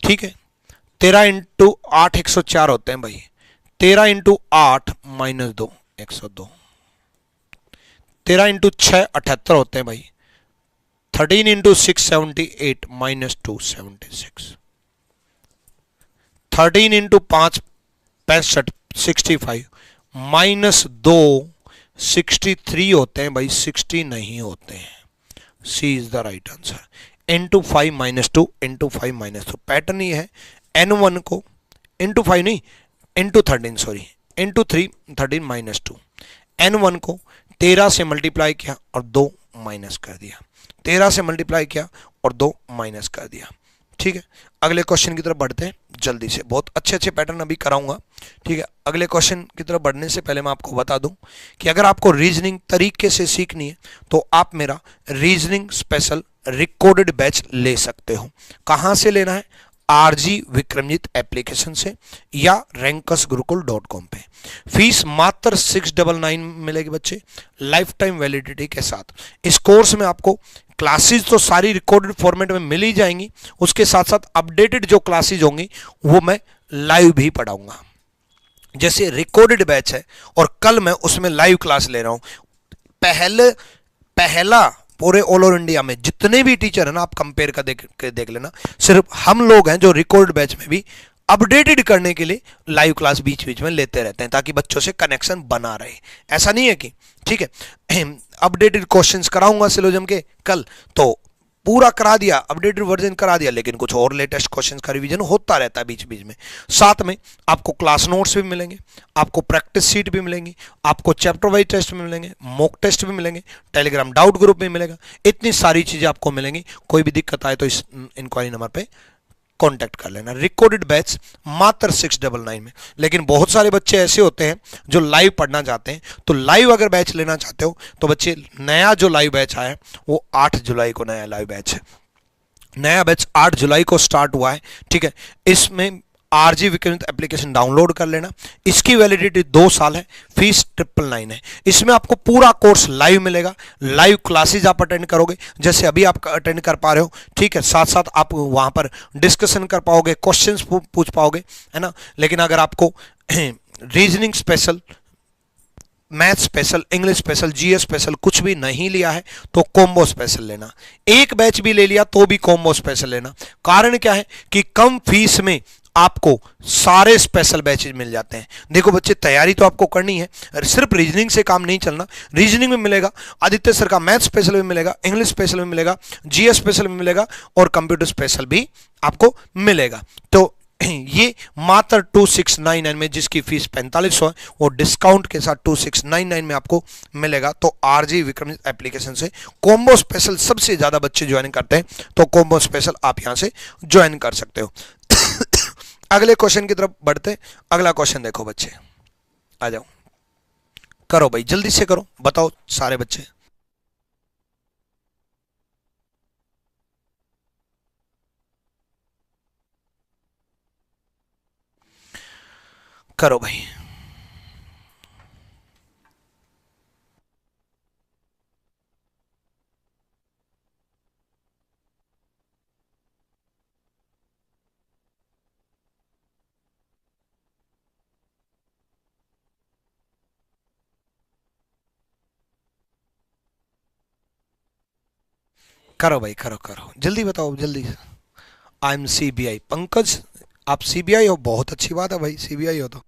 [SPEAKER 1] ठीक है, 13 × 8 104 होते हैं भाई। 13 × 8 -2 102। 13 × 6 78 होते हैं भाई। 13 × 6 78 -2 76। 13 × 5 65 65 -2 63 होते हैं भाई, 60 नहीं होते हैं। C is the right answer. Into 5 -2 into 5 -2 pattern ये है। n1 को इंटू 5 नहीं, इंटू 13 सॉरी, इंटू 3 13 -2। n1 को 13 से मल्टीप्लाई किया और 2 माइनस कर दिया। 13 से मल्टीप्लाई किया और 2 माइनस कर दिया। ठीक है, अगले क्वेश्चन की तरफ बढ़ते हैं जल्दी से। बहुत अच्छे अच्छे पैटर्न अभी कराऊंगा। ठीक है, अगले क्वेश्चन की तरफ बढ़ने से पहले मैं आपको बता दूं कि अगर आपको रीजनिंग तरीके से सीखनी है तो आप मेरा रीजनिंग स्पेशल रिकॉर्डेड बैच ले सकते हो। कहां से लेना है? आरजी विक्रमजीत एप्लीकेशन से या rankersgurukul.com पे। फीस मात्र 699 मिलेगी बच्चे, लाइफ टाइम वैलिडिटी के साथ। इस कोर्स में आपको क्लासेस तो सारी रिकॉर्डेड फॉर्मेट में मिल ही जाएंगी, उसके साथ साथ अपडेटेड जो क्लासेस होंगी वो मैं लाइव भी पढ़ाऊंगा। जैसे रिकॉर्डेड बैच है और कल मैं उसमें लाइव क्लास ले रहा हूं। पहला पूरे ऑल ओवर इंडिया में जितने भी टीचर है ना, आप कंपेयर कर देख लेना, सिर्फ हम लोग हैं जो रिकॉर्ड बैच में भी अपडेटेड करने के लिए लाइव क्लास बीच बीच में लेते रहते हैं, ताकि बच्चों से कनेक्शन बना रहे। ऐसा नहीं है कि ठीक है अपडेटेड क्वेश्चंस कराऊंगा सिलोजिज्म के कल, तो पूरा करा दिया, अपडेटेड वर्जन करा दिया, लेकिन कुछ और लेटेस्ट क्वेश्चंस का रिवीजन होता रहता है बीच बीच में। साथ में आपको क्लास नोट्स भी मिलेंगे, आपको प्रैक्टिस सीट भी मिलेंगी, आपको चैप्टर वाइज टेस्ट भी मिलेंगे, मॉक टेस्ट भी मिलेंगे, टेलीग्राम डाउट ग्रुप भी मिलेगा। इतनी सारी चीजें आपको मिलेंगी। कोई भी दिक्कत आए तो इस इंक्वायरी नंबर पे कांटेक्ट कर लेना। रिकॉर्डेड बैच मात्र 699 में। लेकिन बहुत सारे बच्चे ऐसे होते हैं जो लाइव पढ़ना चाहते हैं, तो लाइव अगर बैच लेना चाहते हो तो बच्चे नया जो लाइव बैच आया है वो 8 जुलाई को नया लाइव बैच है। नया बैच 8 जुलाई को स्टार्ट हुआ है। ठीक है, इसमें आरजी विक्रमित एप्लीकेशन डाउनलोड कर लेना। इसकी वैलिडिटी 2 साल है, फीस 999 है। इसमें आपको पूरा कोर्स लाइव मिलेगा, लाइव क्लासेज आप अटेंड करोगे जैसे अभी आप अटेंड कर पा रहे हो। ठीक है, साथ साथ आप वहां पर डिस्कशन कर पाओगे, क्वेश्चंस पूछ पाओगे, है ना। लेकिन अगर आपको reasoning special, math special, English special, GS special कुछ भी नहीं लिया है तो कॉम्बो स्पेशल लेना। एक बैच भी ले लिया तो भी कॉम्बो स्पेशल लेना। कारण क्या है कि कम फीस में आपको सारे स्पेशल बैचेज मिल जाते हैं। देखो बच्चे, तैयारी तो आपको करनी है, सिर्फ रीजनिंग से काम नहीं चलना। रीजनिंग में मिलेगा आदित्य सर का, मैथ स्पेशल में मिलेगा, इंग्लिश स्पेशल में मिलेगा, जीएस स्पेशल में मिलेगा और कंप्यूटर स्पेशल भी आपको मिलेगा। तो ये मात्र 2699 में, जिसकी फीस 4500 है, वो डिस्काउंट के साथ 2699 में आपको मिलेगा। तो आरजी विक्रम एप्लीकेशन से कॉम्बो स्पेशल सबसे ज्यादा बच्चे ज्वाइन करते हैं, तो कॉम्बो स्पेशल आप यहां से ज्वाइन कर सकते हो। अगले क्वेश्चन की तरफ बढ़ते। अगला क्वेश्चन देखो बच्चे, आ जाओ, करो भाई जल्दी से करो, बताओ सारे बच्चे। करो भाई। करो भाई, करो करो जल्दी बताओ जल्दी। I am CBI. पंकज, आप सीबीआई हो? बहुत अच्छी बात है भाई, सीबीआई हो तो।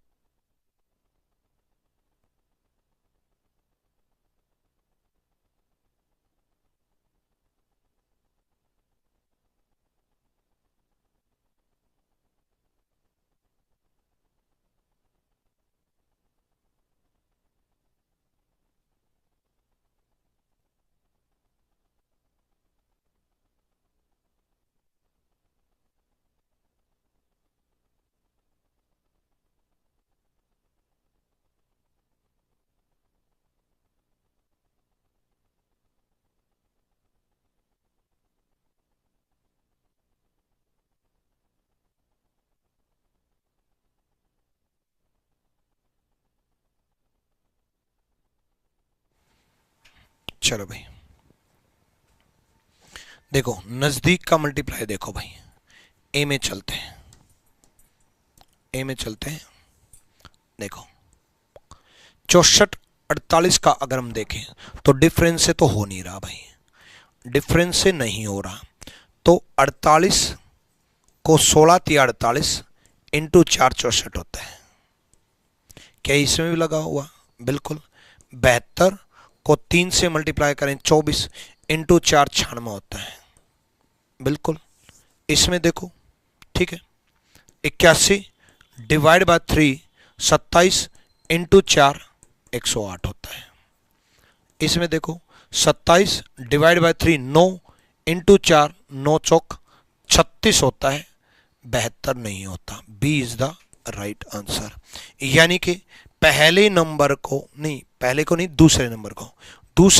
[SPEAKER 1] चलो भाई, देखो नजदीक का मल्टीप्लाई देखो भाई, ए में चलते हैं। ए में चलते हैं। देखो 64 48 का अगर हम देखें तो डिफरेंस से तो हो नहीं रहा भाई, डिफरेंस से नहीं हो रहा। तो 48 को 16 तिया 48 इंटू 4 64 होता है। क्या इसमें भी लगा हुआ? बिल्कुल। 72 को 3 से मल्टीप्लाई करें 24 इंटू 4 96 होता है। बिल्कुल। इसमें देखो, ठीक है, 81 डिवाइड बाय 3 27 इंटू 4 108 होता है। इसमें देखो 27 डिवाइड बाय 3 9 इंटू 4 9 चौक 36 होता है, 72 नहीं होता। B is the right answer. यानी कि पहले नंबर को नहीं, पहले को नहीं, दूसरे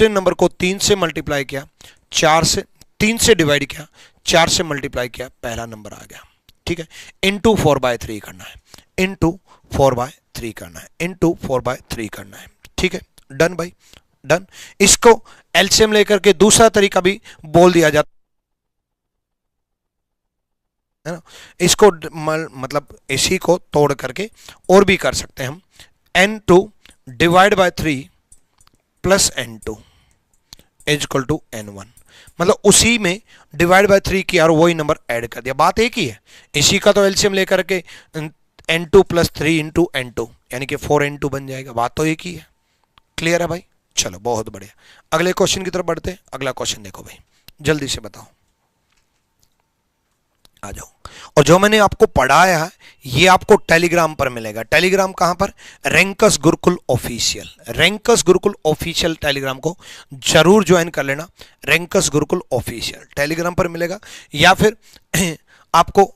[SPEAKER 1] नंबर को 3 से मल्टीप्लाई किया, 4 से 3 से डिवाइड किया, 4 से मल्टीप्लाई किया, पहला नंबर आ गया। ठीक है, इंटू 4/3 करना है, इंटू 4/3 करना है, इंटू 4/3 करना है। ठीक है, डन भाई, डन। इसको एलसीएम लेकर के दूसरा तरीका भी बोल दिया जाता है ना, इसको मतलब इसी को तोड़ करके और भी कर सकते हैं हम। n2 divide by 3 plus n2 is equal to n1, मतलब उसी में डिवाइड बाय 3 किया और वही नंबर ऐड कर दिया। बात एक ही है, इसी का तो एलसीएम लेकर के n2 प्लस 3 इंटू n2 यानी कि 4n2 बन जाएगा। बात तो एक ही है। क्लियर है भाई? चलो बहुत बढ़िया, अगले क्वेश्चन की तरफ बढ़ते हैं। अगला क्वेश्चन देखो भाई, जल्दी से बताओ, आ जाओ। और जो मैंने आपको पढ़ाया है ये आपको टेलीग्राम पर मिलेगा। टेलीग्राम कहां पर? Rankers Gurukul official. Rankers Gurukul official Telegram को जरूर ज्वाइन कर लेना। रैंकस गुरुकुल ऑफिशियल टेलीग्राम पर मिलेगा, या फिर आपको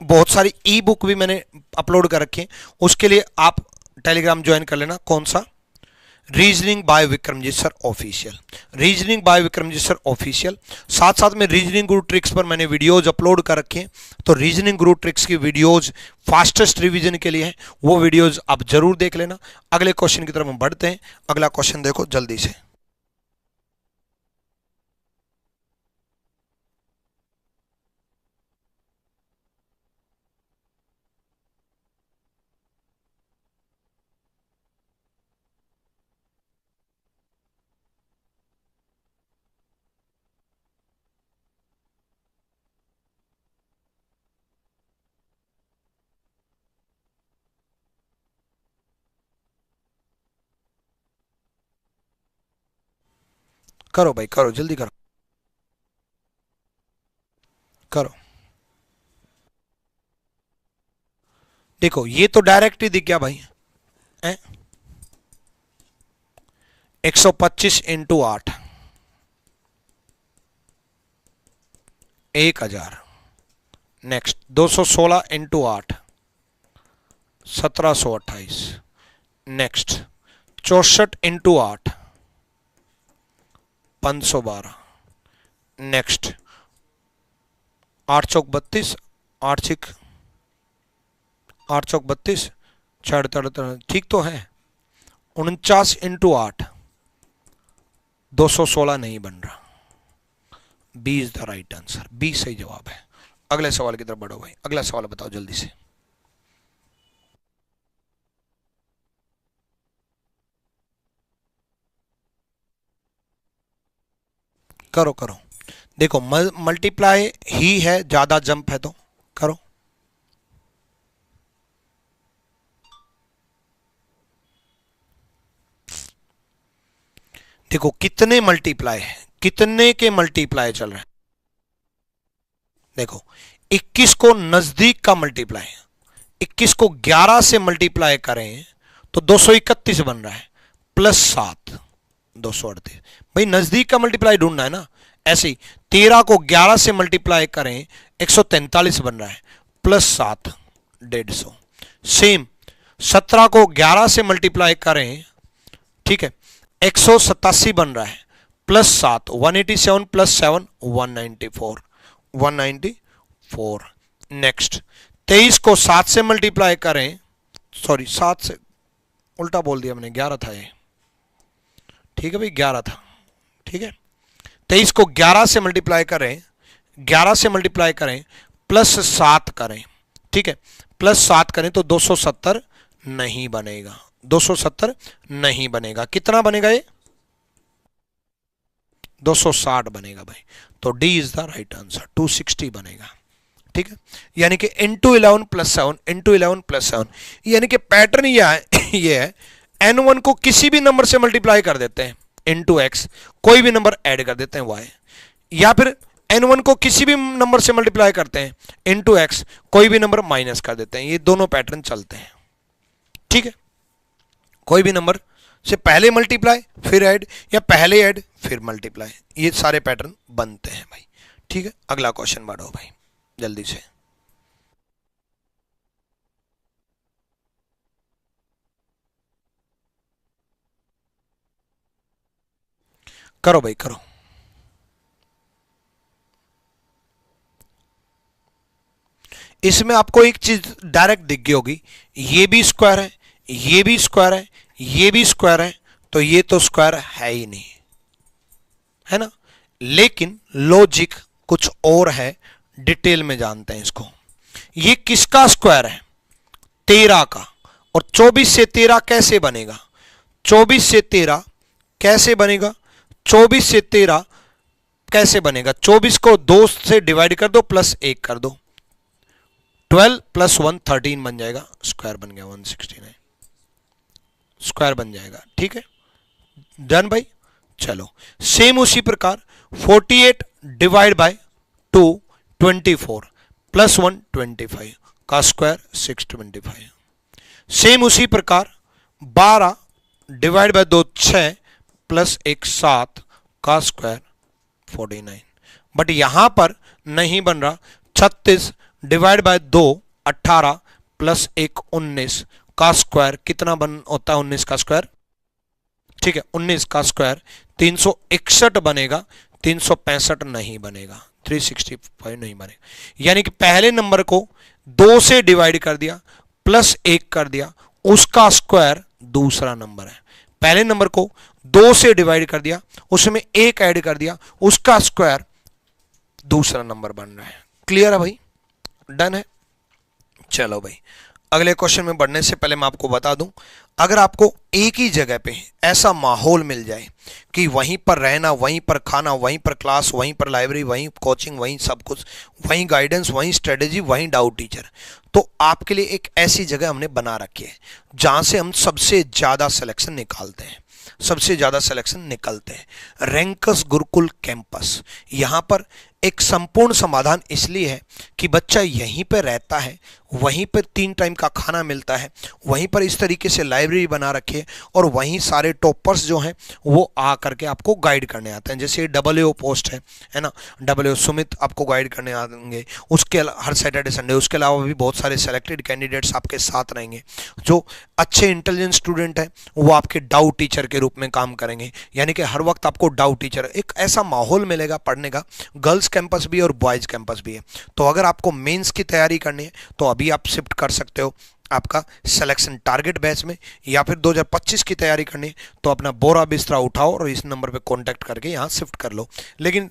[SPEAKER 1] बहुत सारी ई बुक भी मैंने अपलोड कर रखी है, उसके लिए आप टेलीग्राम ज्वाइन कर लेना। कौन सा? Reasoning bye Vikramjeet sir official. Reasoning bye Vikramjeet sir official. साथ साथ में रीजनिंग गुरु ट्रिक्स पर मैंने वीडियोज अपलोड कर रखे हैं, तो रीजनिंग गुरु ट्रिक्स की वीडियोज फास्टेस्ट रिवीजन के लिए है, वो वीडियोज आप जरूर देख लेना। अगले क्वेश्चन की तरफ हम बढ़ते हैं। अगला क्वेश्चन देखो जल्दी से। करो भाई, करो, जल्दी करो, करो। देखो ये तो डायरेक्ट ही दिख गया भाई, 125 into 8 1000। Next 216 into 8 1728। Next 64 into 8 512। Next 8 चौक 32, 8 चौक 32, 6 ठीक तो है। 49 इंटू 8 216 नहीं बन रहा। B is the right answer, B सही जवाब है। अगले सवाल की तरफ बढ़ो भाई, अगला सवाल बताओ जल्दी से। करो करो, देखो मल्टीप्लाई ही है, ज्यादा जंप है तो करो। देखो कितने मल्टीप्लाई है, कितने के मल्टीप्लाई चल रहे हैं। देखो 21 को नजदीक का मल्टीप्लाई, 21 को 11 से मल्टीप्लाई करें तो 231 बन रहा है, प्लस 7 238। भाई नजदीक का मल्टीप्लाई ढूंढना है ना। ऐसे ही 13 को 11 से मल्टीप्लाई करें 143 बन रहा है, प्लस 7 150। सेम 17 को 11 से मल्टीप्लाई करें, ठीक है, 187 बन रहा है, प्लस 7 187 प्लस 7 194। नेक्स्ट 23 को 7 से मल्टीप्लाई करें, सॉरी 7 से उल्टा बोल दिया मैंने, 11 था ये, ठीक है भाई 11 था, ठीक है। 23 को 11 से मल्टीप्लाई करें, 11 से मल्टीप्लाई करें, प्लस 7 करें, ठीक है, प्लस 7 करें तो 270 नहीं बनेगा, 270 नहीं बनेगा, कितना बनेगा ये 260 बनेगा भाई। तो D is the right answer, 260 बनेगा। ठीक है, यानी कि इंटू 11 प्लस 7 इंटू 11 प्लस 7, यानी कि पैटर्न ये है n1 को किसी भी नंबर से मल्टीप्लाई कर देते हैं इंटू एक्स, कोई भी नंबर ऐड कर देते हैं y, या फिर n1 को किसी भी नंबर से मल्टीप्लाई करते हैं इंटू एक्स, कोई भी नंबर माइनस कर देते हैं। ये दोनों पैटर्न चलते हैं। ठीक है, कोई भी नंबर से पहले मल्टीप्लाई फिर ऐड, या पहले ऐड फिर मल्टीप्लाई, ये सारे पैटर्न बनते हैं भाई। ठीक है, अगला क्वेश्चन बढ़ो भाई जल्दी से। करो भाई करो। इसमें आपको एक चीज डायरेक्ट दिख गई होगी, ये भी स्क्वायर है, ये भी स्क्वायर है, ये भी स्क्वायर है, तो ये तो स्क्वायर है ही नहीं, है ना। लेकिन लॉजिक कुछ और है, डिटेल में जानते हैं इसको। ये किसका स्क्वायर है 13 का, और 24 से 13 कैसे बनेगा, 24 से 13 कैसे बनेगा, 24 से 13 कैसे बनेगा, 24 को 2 से डिवाइड कर दो प्लस 1 कर दो, 12 प्लस 1 13 बन जाएगा, स्क्वायर बन गया 169, स्क्वायर बन जाएगा। ठीक है, डन भाई। चलो सेम उसी प्रकार 48 डिवाइड बाय 2 24 प्लस 1 25 का स्क्वायर 625। सेम उसी प्रकार 12 डिवाइड बाय 2 6 प्लस 1 7 का स्क्वायर 49। बट यहां पर नहीं बन रहा। 36 डिवाइड बाय 2 18 प्लस 1 19 का स्क्वायर कितना बन होता है 19 का स्क्वायर। ठीक है, 19 का स्क्वायर 361 बनेगा, 365 नहीं बनेगा, 365 नहीं बनेगा। यानी कि पहले नंबर को 2 से डिवाइड कर दिया प्लस 1 कर दिया, उसका स्क्वायर दूसरा नंबर है। पहले नंबर को 2 से डिवाइड कर दिया, उसमें 1 ऐड कर दिया, उसका स्क्वायर दूसरा नंबर बन रहा है। क्लियर है भाई, डन है। चलो भाई अगले क्वेश्चन में बढ़ने से पहले मैं आपको बता दूं, अगर आपको एक ही जगह पे ऐसा माहौल मिल जाए कि वहीं पर रहना, वहीं पर खाना, वहीं पर क्लास, वहीं पर लाइब्रेरी, वहीं कोचिंग, वहीं सब कुछ, वहीं गाइडेंस, वहीं स्ट्रेटेजी, वहीं डाउट टीचर, तो आपके लिए एक ऐसी जगह हमने बना रखी है जहां से हम सबसे ज्यादा सिलेक्शन निकालते हैं, सबसे ज्यादा सिलेक्शन निकलते हैं, रैंकस गुरुकुल कैंपस। यहां पर एक संपूर्ण समाधान इसलिए है कि बच्चा यहीं पर रहता है, वहीं पर 3 टाइम का खाना मिलता है, वहीं पर इस तरीके से लाइब्रेरी बना रखी है, और वहीं सारे टॉपर्स जो हैं वो आ करके आपको गाइड करने आते हैं। जैसे WO पोस्ट है ना, WO सुमित आपको गाइड करने आएंगे, उसके हर सैटरडे संडे। उसके अलावा भी बहुत सारे सेलेक्टेड कैंडिडेट्स आपके साथ रहेंगे, जो अच्छे इंटेलिजेंट स्टूडेंट हैं वो आपके डाउट टीचर के रूप में काम करेंगे। यानी कि हर वक्त आपको डाउट टीचर, एक ऐसा माहौल मिलेगा पढ़ने का। गर्ल्स कैंपस भी है और बॉयज कैंपस भी है। तो अगर आपको मेंस की तैयारी करनी है तो अभी आप शिफ्ट कर सकते हो आपका सिलेक्शन टारगेट बैच में, या फिर 2025 की तैयारी करनी है तो अपना बोरा बिस्तरा उठाओ और इस नंबर पे कांटेक्ट करके यहाँ शिफ्ट कर लो। लेकिन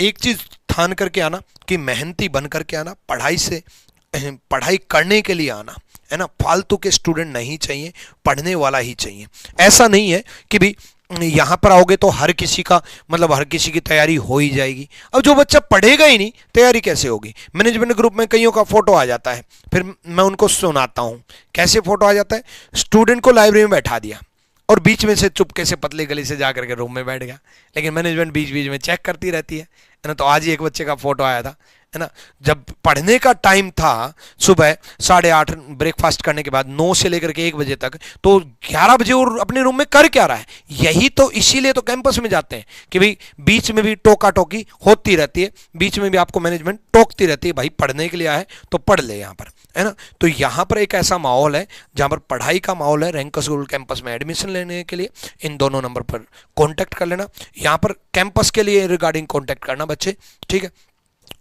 [SPEAKER 1] एक चीज ठान करके आना कि मेहनती बन करके आना, पढ़ाई करने के लिए आना, है ना। फालतू के स्टूडेंट नहीं चाहिए, पढ़ने वाला ही चाहिए। ऐसा नहीं है कि भी यहां पर आओगे तो हर किसी का मतलब हर किसी की तैयारी हो ही जाएगी। अब जो बच्चा पढ़ेगा ही नहीं तैयारी कैसे होगी। मैनेजमेंट ग्रुप में कईयों का फोटो आ जाता है, फिर मैं उनको सुनाता हूं कैसे फोटो आ जाता है। स्टूडेंट को लाइब्रेरी में बैठा दिया और बीच में से चुपके से पतली गली से जाकर के रूम में बैठ गया, लेकिन मैनेजमेंट बीच बीच में चेक करती रहती है ना। तो आज ही एक बच्चे का फोटो आया था, है ना, जब पढ़ने का टाइम था सुबह 8:30 ब्रेकफास्ट करने के बाद 9 से लेकर के 1 बजे तक, तो 11 बजे और अपने रूम में कर क्या रहा है। यही तो इसीलिए तो कैंपस में जाते हैं कि भाई बीच में भी टोका टोकी होती रहती है, बीच में भी आपको मैनेजमेंट टोकती रहती है, भाई पढ़ने के लिए आए तो पढ़ ले यहाँ पर, है ना। तो यहाँ पर एक ऐसा माहौल है जहाँ पर पढ़ाई का माहौल है। रैंकस गुरुकुल कैंपस में एडमिशन लेने के लिए इन दोनों नंबर पर कॉन्टैक्ट कर लेना। यहाँ पर कैंपस के लिए रिगार्डिंग कॉन्टैक्ट करना बच्चे, ठीक है।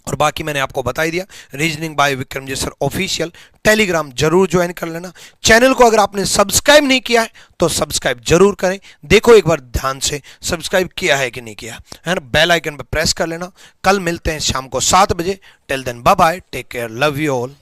[SPEAKER 1] और बाकी मैंने आपको बता ही दिया, reasoning bye Vikramjeet sir official Telegram जरूर ज्वाइन कर लेना। चैनल को अगर आपने सब्सक्राइब नहीं किया है तो सब्सक्राइब जरूर करें। देखो एक बार ध्यान से सब्सक्राइब किया है कि नहीं किया है ना, बेल आइकन पर प्रेस कर लेना। कल मिलते हैं शाम को 7 बजे। Till then bye bye, take care, love you all.